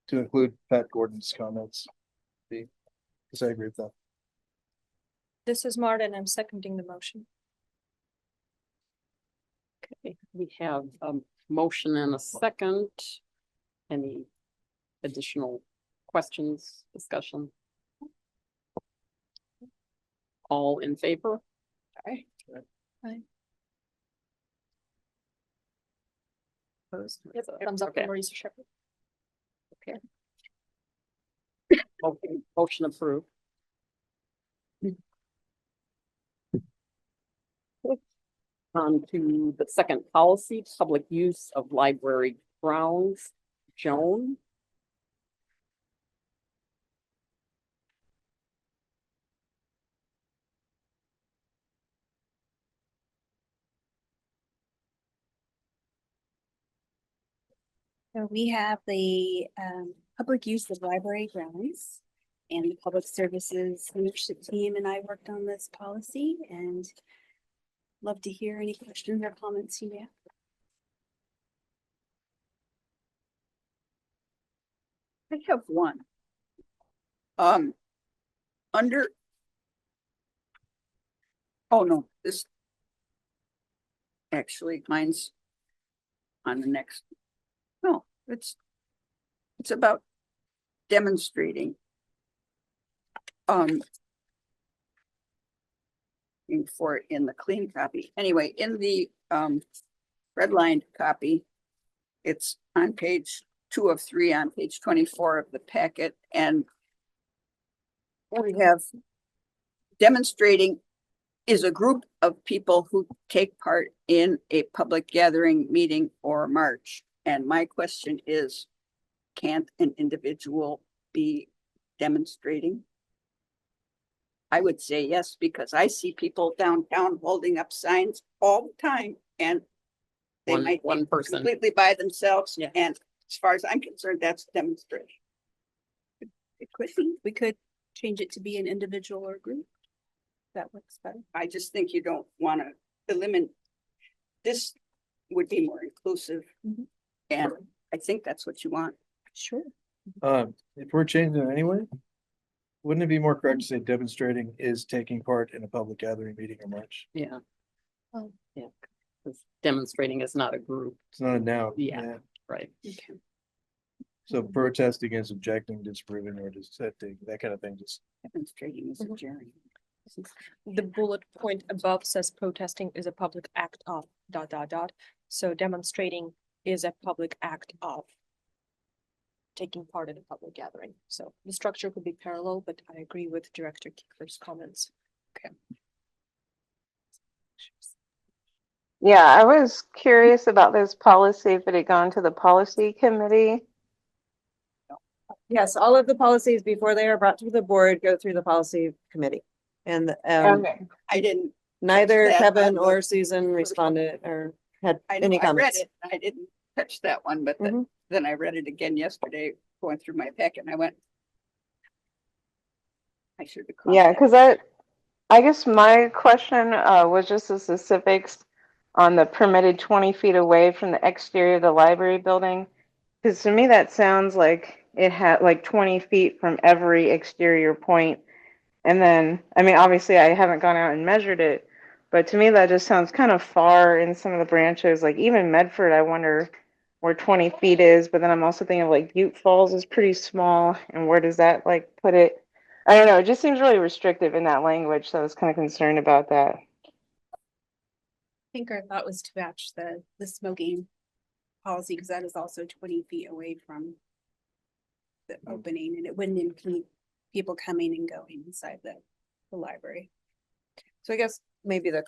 to include Pat Gordon's comments. Because I agree with that. This is Martin. I'm seconding the motion. Okay, we have a motion and a second. Any additional questions, discussion? All in favor? Aye. Opposed? Thumbs up Okay. from Marisa Shepherd. Okay, motion approved. On to the second policy, public use of library grounds. Joan? So we have the public use of library grounds, and the public services leadership team and I worked on this policy, and love to hear any questions or comments you may have. I have one. Under. Oh, no, this. Actually, mine's on the next. No, it's about demonstrating. For it in the clean copy. Anyway, in the redlined copy, it's on page 2 of 3 on page 24 of the packet, and we have demonstrating is a group of people who take part in a public gathering, meeting, or march. And my question is, can't an individual be demonstrating? I would say yes, because I see people downtown holding up signs all the time, and they might be one person. completely by themselves. Yeah. And as far as I'm concerned, that's demonstration. It could be, we could change it to be an individual or group. That works better. I just think you don't want to eliminate. This would be more inclusive. Mhm. And I think that's what you want. Sure. If we're changing it anyway, wouldn't it be more correct to say demonstrating is taking part in a public gathering, meeting, or march? Yeah. Oh. Yeah, 'cause demonstrating is not a group, It's not a noun. Yeah. right? Okay. So protesting is objecting, disapproving, or dissenting, that kind of thing, just. Demonstrating is a journey. The bullet point above says protesting is a public act of ... So demonstrating is a public act of taking part in a public gathering. So the structure could be parallel, but I agree with Director Kiefer's comments. Yeah, I was curious about this policy if it had gone to the policy committee. Yes, all of the policies before they are brought to the board go through the policy committee. And Okay. I didn't, neither that Kevin on or the Susan responded or had I know any I read comments. it. I didn't catch that one, but Mhm. then I read it again yesterday, going through my packet, and I went. I should have. caught Yeah, that. because I guess my question was just the specifics on the permitted 20 feet away from the exterior of the library building. Because to me, that sounds like it had like 20 feet from every exterior point. And then, I mean, obviously I haven't gone out and measured it, but to me, that just sounds kind of far in some of the branches. Like even Medford, I wonder where 20 feet is, but then I'm also thinking of like Butte Falls is pretty small. And where does that like put it? I don't know. It just seems really restrictive in that language. So I was kind of concerned about that. I think our thought was to match the smoking policy, because that is also 20 feet away from the opening, and it wouldn't impede people coming and going inside the library. So I guess maybe to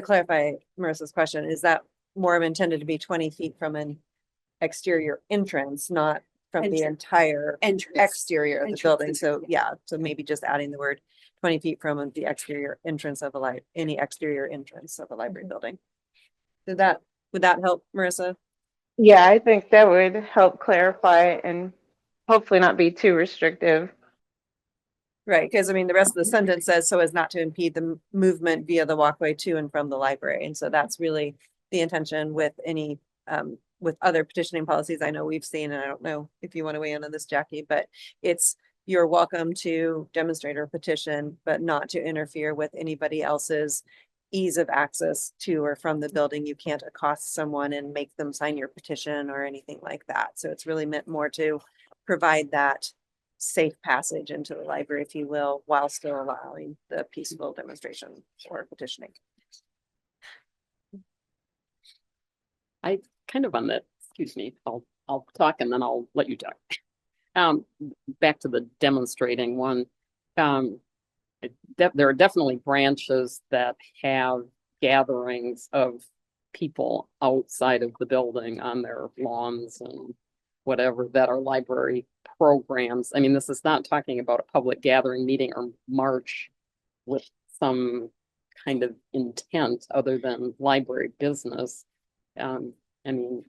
clarify Marissa's question, is that more intended to be 20 feet from an exterior entrance, not from the Entrance. entire Entrance. exterior of the Entrance building? is- So yeah, so maybe just adding the word 20 feet from the exterior entrance of any exterior entrance of a library building. Would that help, Marissa? Yeah, I think that would help clarify and hopefully not be too restrictive. Right, because I mean, the rest of the sentence says so as not to impede the movement via the walkway to and from the library. And so that's really the intention with any, with other petitioning policies I know we've seen, and I don't know if you want to weigh in on this, Jackie, but it's you're welcome to demonstrate or petition, but not to interfere with anybody else's ease of access to or from the building. You can't accost someone and make them sign your petition or anything like that. So it's really meant more to provide that safe passage into the library, if you will, while still allowing the peaceful demonstration or petitioning. I kind of on that, excuse me, I'll talk and then I'll let you talk. Back to the demonstrating one. There are definitely branches that have gatherings of people outside of the building on their lawns and whatever that are library programs. I mean, this is not talking about a public gathering, meeting, or march with some kind of intent other than library business. I mean,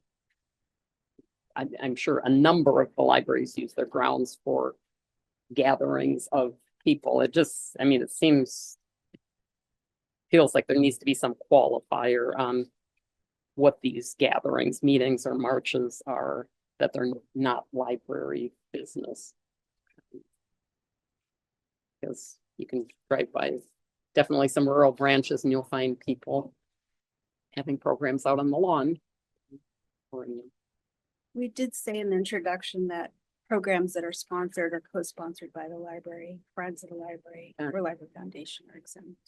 I'm sure a number of the libraries use their grounds for gatherings of people. It just, I mean, it feels like there needs to be some qualifier on what these gatherings, meetings, or marches are, that they're not library business. Because you can drive by definitely some rural branches and you'll find people having programs out on the lawn. We did say in the introduction that programs that are sponsored or co-sponsored by the library, Friends of the Library, or Library Foundation are exempt.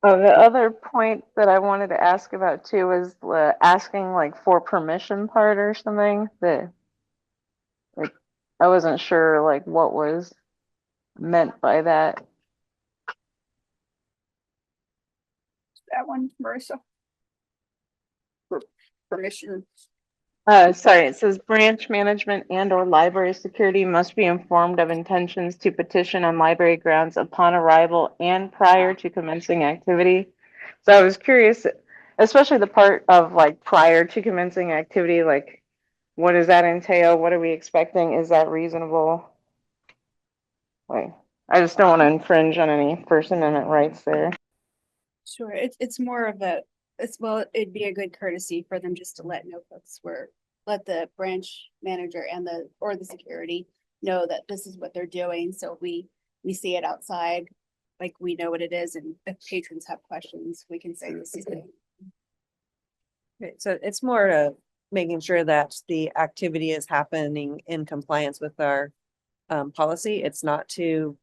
Oh, the other point that I wanted to ask about too was asking like for permission part or something that like I wasn't sure like what was meant by that. That one, Marissa? For permission. Sorry, it says branch management and or library security must be informed of intentions to petition on library grounds upon arrival and prior to commencing activity. So I was curious, especially the part of like prior to commencing activity, like what does that entail? What are we expecting? Is that reasonable? Like, I just don't want to infringe on any First Amendment rights there. Sure, it's more of well, it'd be a good courtesy for them just to let let the branch manager and the security know that this is what they're doing. So we see it outside, like we know what it is, and if patrons have questions, we can say this is it. Okay, so it's more making sure that the activity is happening in compliance with our policy. It's not to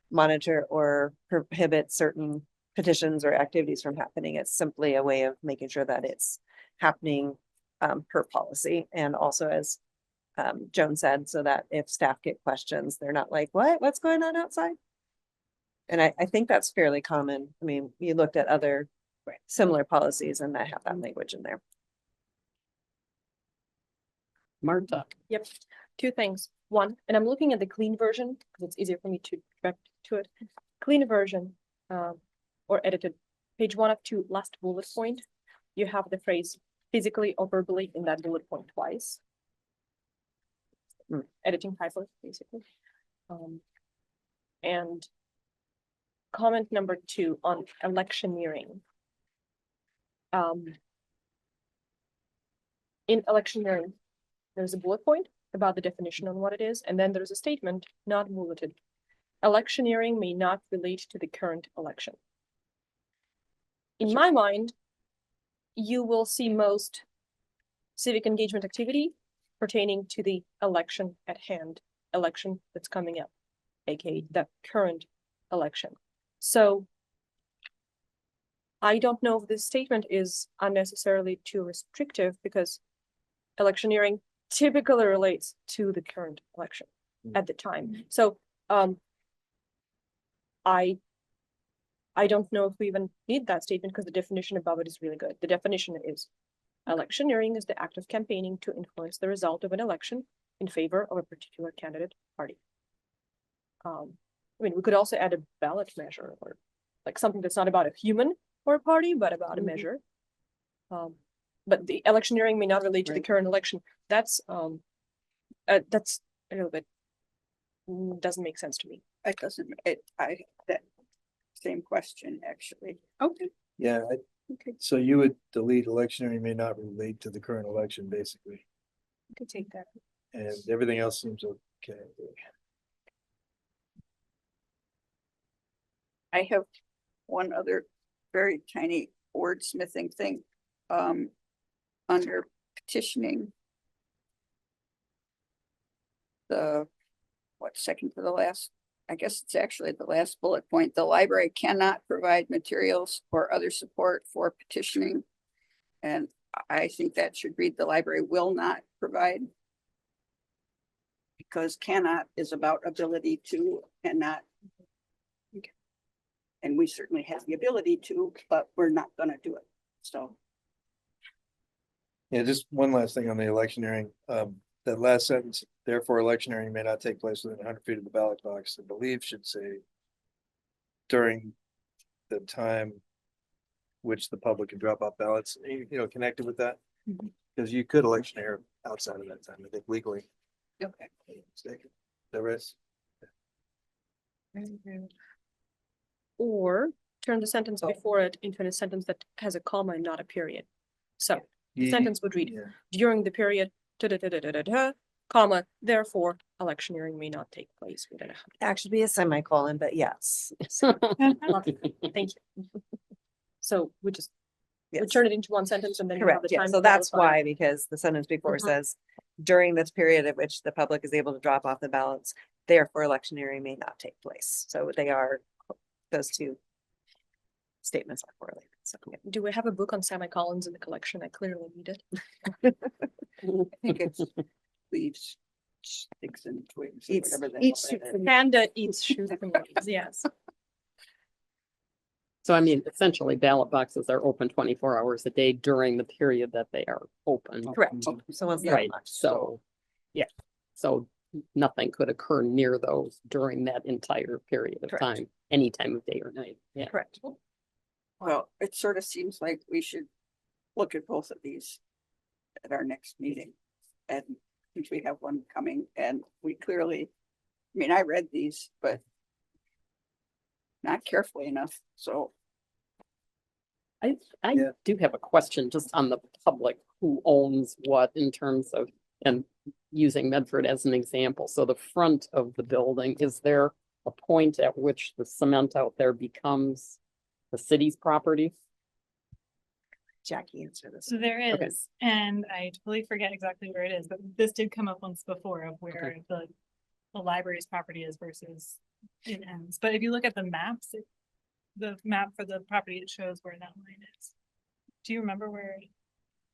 monitor or prohibit certain petitions or activities from happening. It's simply a way of making sure that it's happening per policy. And also, as Joan said, so that if staff get questions, they're not like, what's going on outside? And I think that's fairly common. I mean, you looked at other similar policies and that have that language in there. Marta. Yep, two things. One, and I'm looking at the clean version because it's easier for me to direct to it. Clean version, or edited, page 1 of 2, last bullet point. You have the phrase physically or verbally in that bullet point twice. Editing typos, basically. And comment number 2 on electioneering. In electioneering, there's a bullet point about the definition on what it is, and then there's a statement not bulleted. Electioneering may not relate to the current election. In my mind, you will see most civic engagement activity pertaining to the election at hand, election that's coming up, aka the current election. So I don't know if this statement is unnecessarily too restrictive because electioneering typically relates to the current election at the time. So, I don't know if we even need that statement because the definition above it is really good. The definition is electioneering is the act of campaigning to influence the result of an election in favor of a particular candidate party. I mean, we could also add a ballot measure or like something that's not about a human or a party, but about a measure. But the electioneering may not relate to the current election. That's a little bit doesn't make sense to me. It doesn't, that same question, actually. Okay. Yeah, Okay, so you would delete electioneering may not relate to the current election, basically, We could take that. and everything else seems okay. I have one other very tiny wordsmithing thing. Under petitioning. Second to the last, I guess it's actually the last bullet point. The library cannot provide materials or other support for petitioning. And I think that should read the library will not provide. Because cannot is about ability to and not. And we certainly have the ability to, but we're not gonna do it, so. Yeah, just one last thing on the electioneering, that last sentence, therefore electioneering may not take place within 100 feet of the ballot box, I believe should say during the time which the public can drop off ballots, connected with that. Because you could electioneer outside of that time, I think legally. Okay. Mistaken. The rest. Or turn the sentence before it into a sentence that has a comma and not a period. So the sentence would read, Yeah. during the period, comma, therefore, electioneering may not take place within a Actually be a semicolon, but yes. Thank you. So we Yes. turn it into one sentence and then. you have Correct, the yeah, time so to that's qualify. why, because the sentence before Mhm. says, during this period at which the public is able to drop off the ballots, therefore electioneering may not take place. So they are, those two statements are correlated. So yeah. Do we have a book on semicolons in the collection? I clearly need it. I think it's leaves, sticks and twigs. or Eats- whatever the eats hell that shoots is. and- Panda eats shoes from leaves, yes. So I mean, essentially ballot boxes are open 24 hours a day during the period that they are open. Correct. So once they're Right, unlocked. so, yeah, so nothing could occur near those during that entire period of Correct. time, any time of day or night, yeah. Correct. Well, it sort of seems like we should look at both of these at our next meeting. And since we have one coming and we clearly, I mean, I read these, but not carefully enough, so. I Yeah. do have a question just on the public who owns what in terms of, and using Medford as an example. So the front of the building, is there a point at which the cement out there becomes the city's property? Jackie answer this. So there Okay. is, and I totally forget exactly where it is, but this did come up once before of where Okay. the library's property is versus it ends. But if you look at the maps, the map for the property, it shows where that line is. Do you remember where?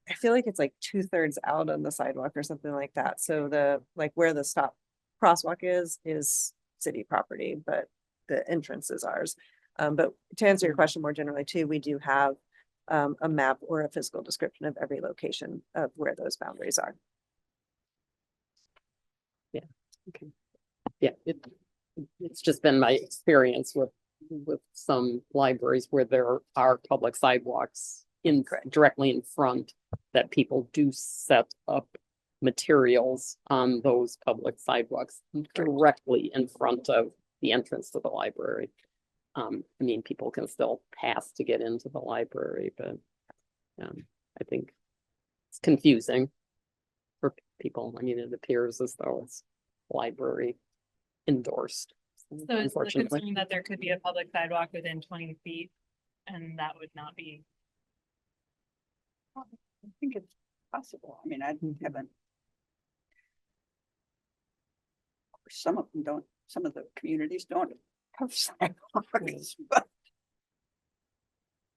I feel like it's like 2/3 out on the sidewalk or something like that. So like where the stop crosswalk is city property, but the entrance is ours. But to answer your question more generally too, we do have a map or a physical description of every location of where those boundaries are. Okay. Yeah, it's just been my experience with some libraries where there are public sidewalks directly in front that people do set up materials on those public sidewalks directly in front of the entrance to the library. I mean, people can still pass to get into the library, but I think it's confusing for people. I mean, it appears as though it's library endorsed. So it's the Unfortunately, concern that there could be a public sidewalk within 20 feet and that would not be. I think it's possible. I mean, I haven't. Some of them don't, some of the communities don't have sidewalks, but.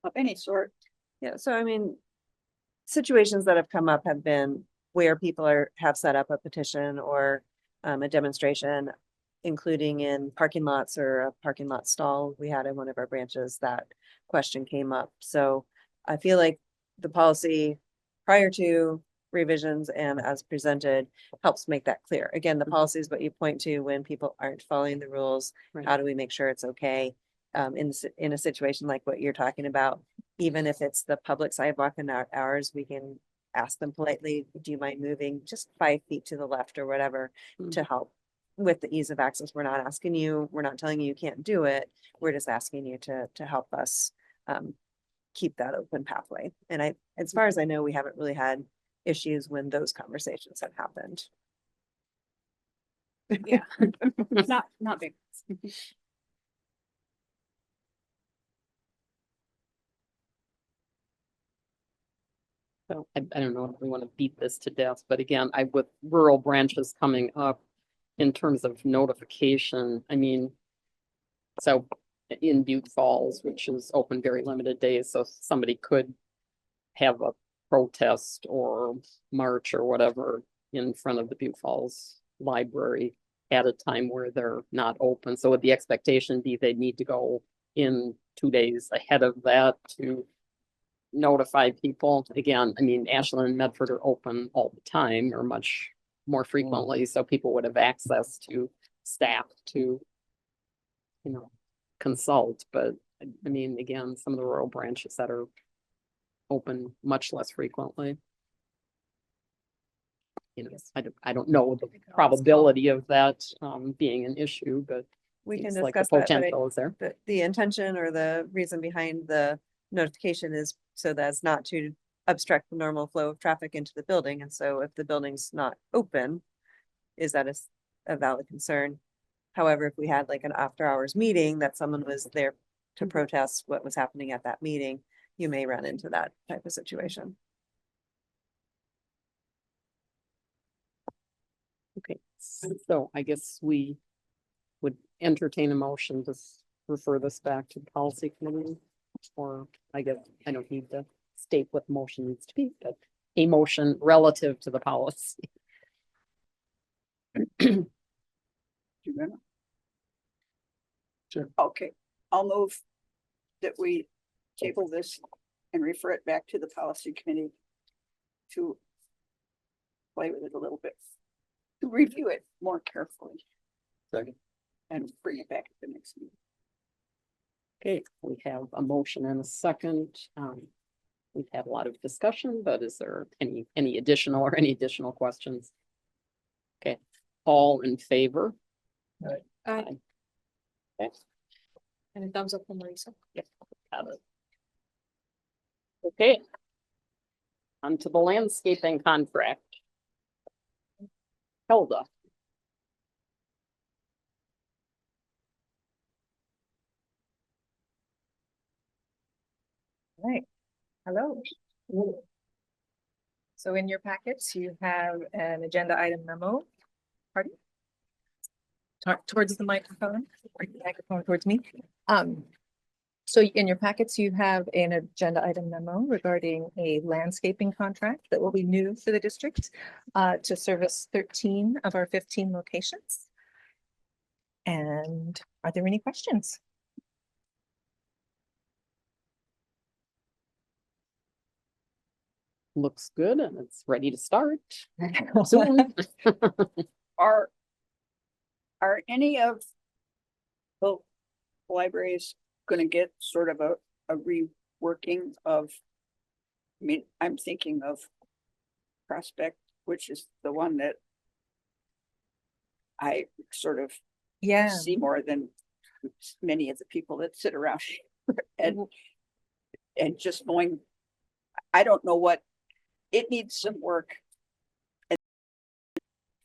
of any sort. Yeah, so I mean, situations that have come up have been where people have set up a petition or a demonstration, including in parking lots or a parking lot stall. We had in one of our branches, that question came up. So I feel like the policy prior to revisions and as presented helps make that clear. Again, the policy is what you point to when people aren't following the rules. Right. How do we make sure it's okay? In a situation like what you're talking about, even if it's the public sidewalk and not ours, we can ask them politely, do you mind moving just 5 feet to the left or whatever to help with the ease of access. We're not asking you, we're not telling you you can't do it. We're just asking you to help us keep that open pathway. And as far as I know, we haven't really had issues when those conversations have happened. Yeah, not big. So I don't know if we want to beat this to death, but again, with rural branches coming up in terms of notification, I mean, so in Butte Falls, which is open very limited days, so somebody could have a protest or march or whatever in front of the Butte Falls Library at a time where they're not open. So would the expectation be they need to go in 2 days ahead of that to notify people? Again, I mean, Ashland and Medford are open all the time or much more frequently, so people would have access to staff to, consult. But I mean, again, some of the rural branches that are open much less frequently. I don't know the probability of that being an issue, but We can seems like the discuss that, but potential is there. the intention or the reason behind the notification is so that's not to obstruct the normal flow of traffic into the building. And so if the building's not open, is that a valid concern? However, if we had like an after hours meeting that someone was there to protest what was happening at that meeting, you may run into that type of situation. Okay, so I guess we would entertain a motion to refer this back to the policy committee. Or I guess I don't need to state what the motion needs to be, but a motion relative to the policy. Sure. Okay, I'll move that we table this and refer it back to the policy committee to play with it a little bit, to review it more carefully. Second. And bring it back at the next meeting. Okay, we have a motion and a second. We've had a lot of discussion, but is there any additional questions? Okay, all in favor? Aye. Okay. And a thumbs up from Marisa. Got it. Okay. On to the landscaping contract. Hilda. Right, hello. So in your packets, you have an agenda item memo. Pardon? Towards the microphone, or the microphone towards me. So in your packets, you have an agenda item memo regarding a landscaping contract that will be new for the district to service 13 of our 15 locations. And are there any questions? Looks good and it's ready to start soon. Are any of the libraries gonna get sort of a reworking of, I mean, I'm thinking of Prospect, which is the one that I sort of Yeah. see more than many of the people that sit around here. And just knowing, I don't know what, it needs some work to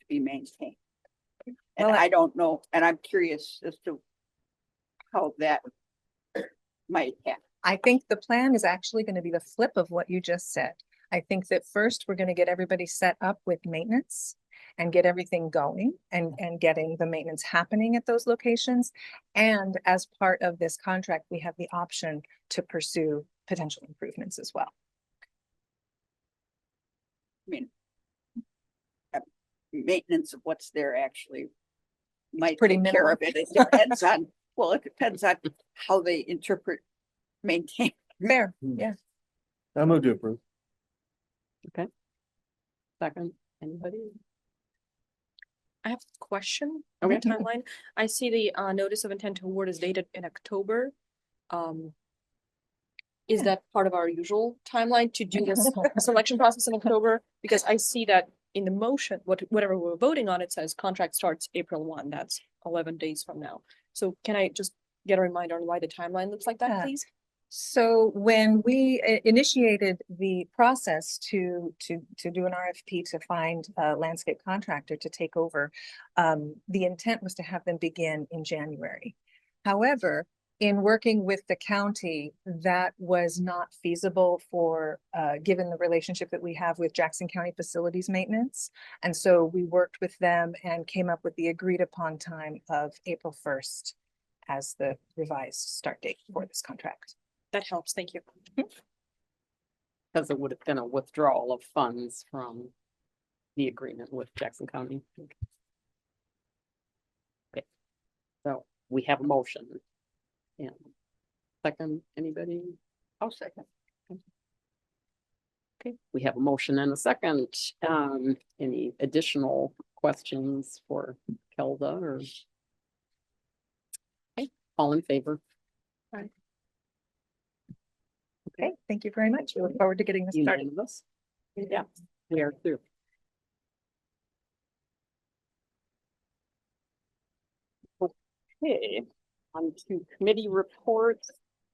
be maintained. And Well, I don't know, and I'm curious as to how that might happen. I think the plan is actually going to be the flip of what you just said. I think that first we're going to get everybody set up with maintenance and get everything going and getting the maintenance happening at those locations. And as part of this contract, we have the option to pursue potential improvements as well. I mean, maintenance of what's there actually might pretty take care of it. It depends on, well, it depends on how they interpret, maintain. Fair, yeah. I move to approve. Second, anybody? I have a question on the Okay. timeline. I see the notice of intent to award is dated in October. Is that part of our usual timeline to do this selection process in October? Because I see that in the motion, whatever we're voting on, it says contract starts April 1. That's 11 days from now. So can I just get a reminder on why the timeline looks like that, Yeah. please? So when we initiated the process to do an RFP to find a landscape contractor to take over, the intent was to have them begin in January. However, in working with the county, that was not feasible for, given the relationship that we have with Jackson County Facilities Maintenance. And so we worked with them and came up with the agreed upon time of April 1st as the revised start date for this contract. That helps. Thank you. Because it would have been a withdrawal of funds from the agreement with Jackson County. Okay, so we have a motion. And second, anybody? I'll second. Okay, we have a motion and a second. Any additional questions for Kelda or? Okay, all in favor? Okay, thank you very much. We look forward to getting this started. Unanimous? Yeah, we are through. Okay, on to committee reports.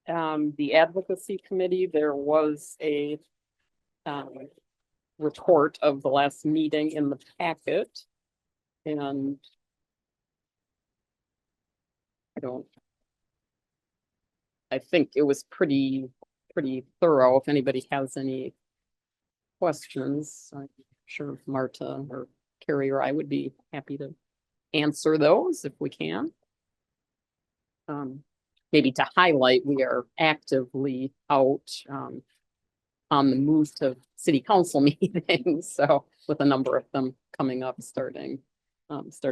The advocacy committee, there was a report of the last meeting in the packet. And I think it was pretty thorough. If anybody has any questions, I'm sure Marta or Carrie or I would be happy to answer those if we can. Maybe to highlight, we are actively out on the move to city council meetings. So with a number of them coming up starting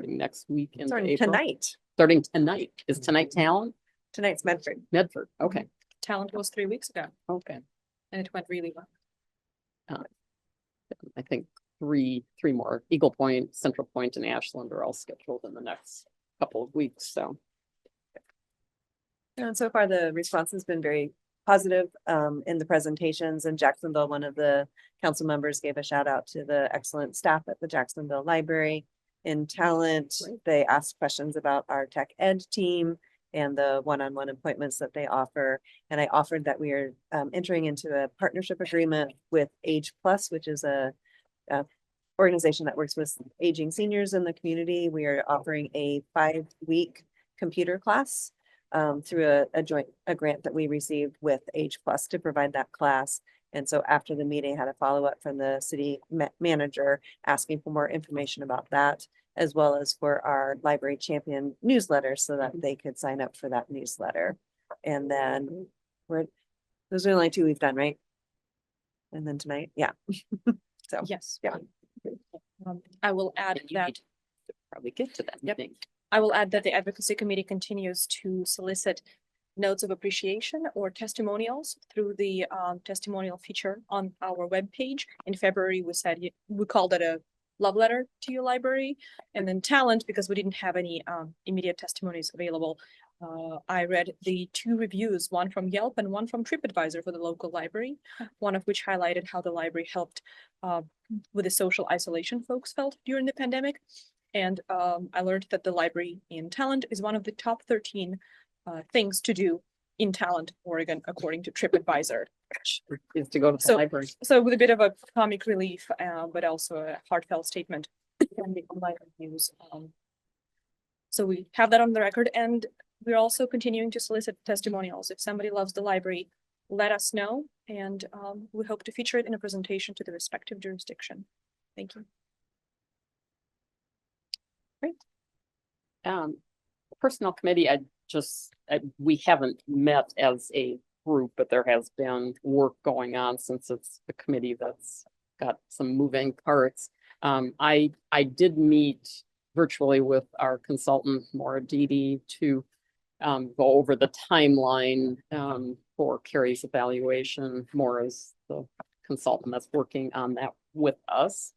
next week in Starting April. tonight. Starting tonight. Is tonight Talent? Tonight's Medford. Medford, okay, Talent was 3 weeks ago okay. and it went really well. I think three more, Eagle Point, Central Point, and Ashland are all scheduled in the next couple of weeks, so. And so far, the response has been very positive in the presentations. In Jacksonville, one of the council members gave a shout out to the excellent staff at the Jacksonville Library. In Talent, they asked questions about our tech ed team and the one-on-one appointments that they offer. And I offered that we are entering into a partnership agreement with Age Plus, which is a organization that works with aging seniors in the community. We are offering a 5-week computer class through a grant that we received with Age Plus to provide that class. And so after the meeting, I had a follow-up from the city manager asking for more information about that, as well as for our library champion newsletter so that they could sign up for that newsletter. And then those are the only 2 we've done, right? And then tonight, yeah. So, Yes. yeah. I will add And you that. need to probably get to that Yep. meeting. I will add that the advocacy committee continues to solicit notes of appreciation or testimonials through the testimonial feature on our webpage. In February, we called it a love letter to your library. And then Talent, because we didn't have any immediate testimonies available. I read the 2 reviews, one from Yelp and one from TripAdvisor for the local library, one of which highlighted how the library helped with the social isolation folks felt during the pandemic. And I learned that the library in Talent is one of the top 13 things to do in Talent, Oregon, according to TripAdvisor. Is to go to the library. So with a bit of a comic relief, but also a heartfelt statement from the online reviews. So we have that on the record, and we're also continuing to solicit testimonials. If somebody loves the library, let us know, and we hope to feature it in a presentation to the respective jurisdiction. Thank you. Great. Personnel committee, we haven't met as a group, but there has been work going on since it's the committee that's got some moving parts. I did meet virtually with our consultant, Maura Didi, to go over the timeline for Carrie's evaluation. Maura's the consultant that's working on that with us.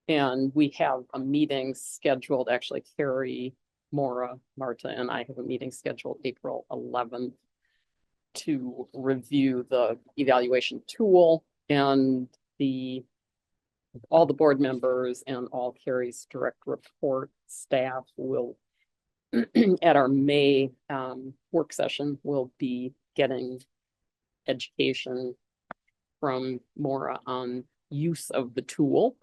And we have a meeting scheduled, actually Carrie, Maura, Marta, and I have a meeting scheduled April 11th to review the evaluation tool, and all the board members and all Carrie's direct report staff will at our May work session, will be getting education from Maura on use of the tool.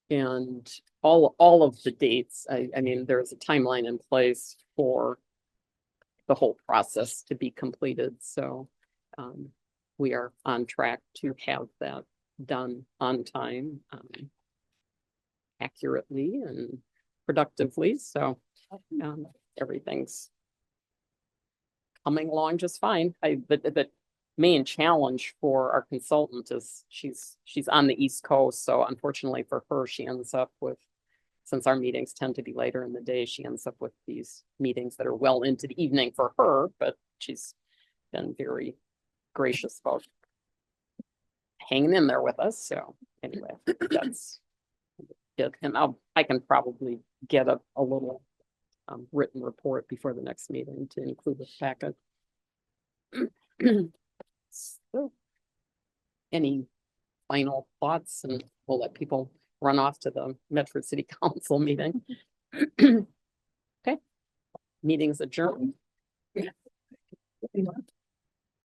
And all of the dates, I mean, there's a timeline in place for the whole process to be completed. So we are on track to have that done on time, accurately and productively. So everything's coming along just fine. The main challenge for our consultant is she's on the East Coast. So unfortunately for her, she ends up with, since our meetings tend to be later in the day, she ends up with these meetings that are well into the evening for her, but she's been very gracious about hanging in there with us. So anyway, that's it. And I can probably get a little written report before the next meeting to include the packet. So, any final thoughts, and we'll let people run off to the Medford City Council meeting. Okay, meeting's adjourned.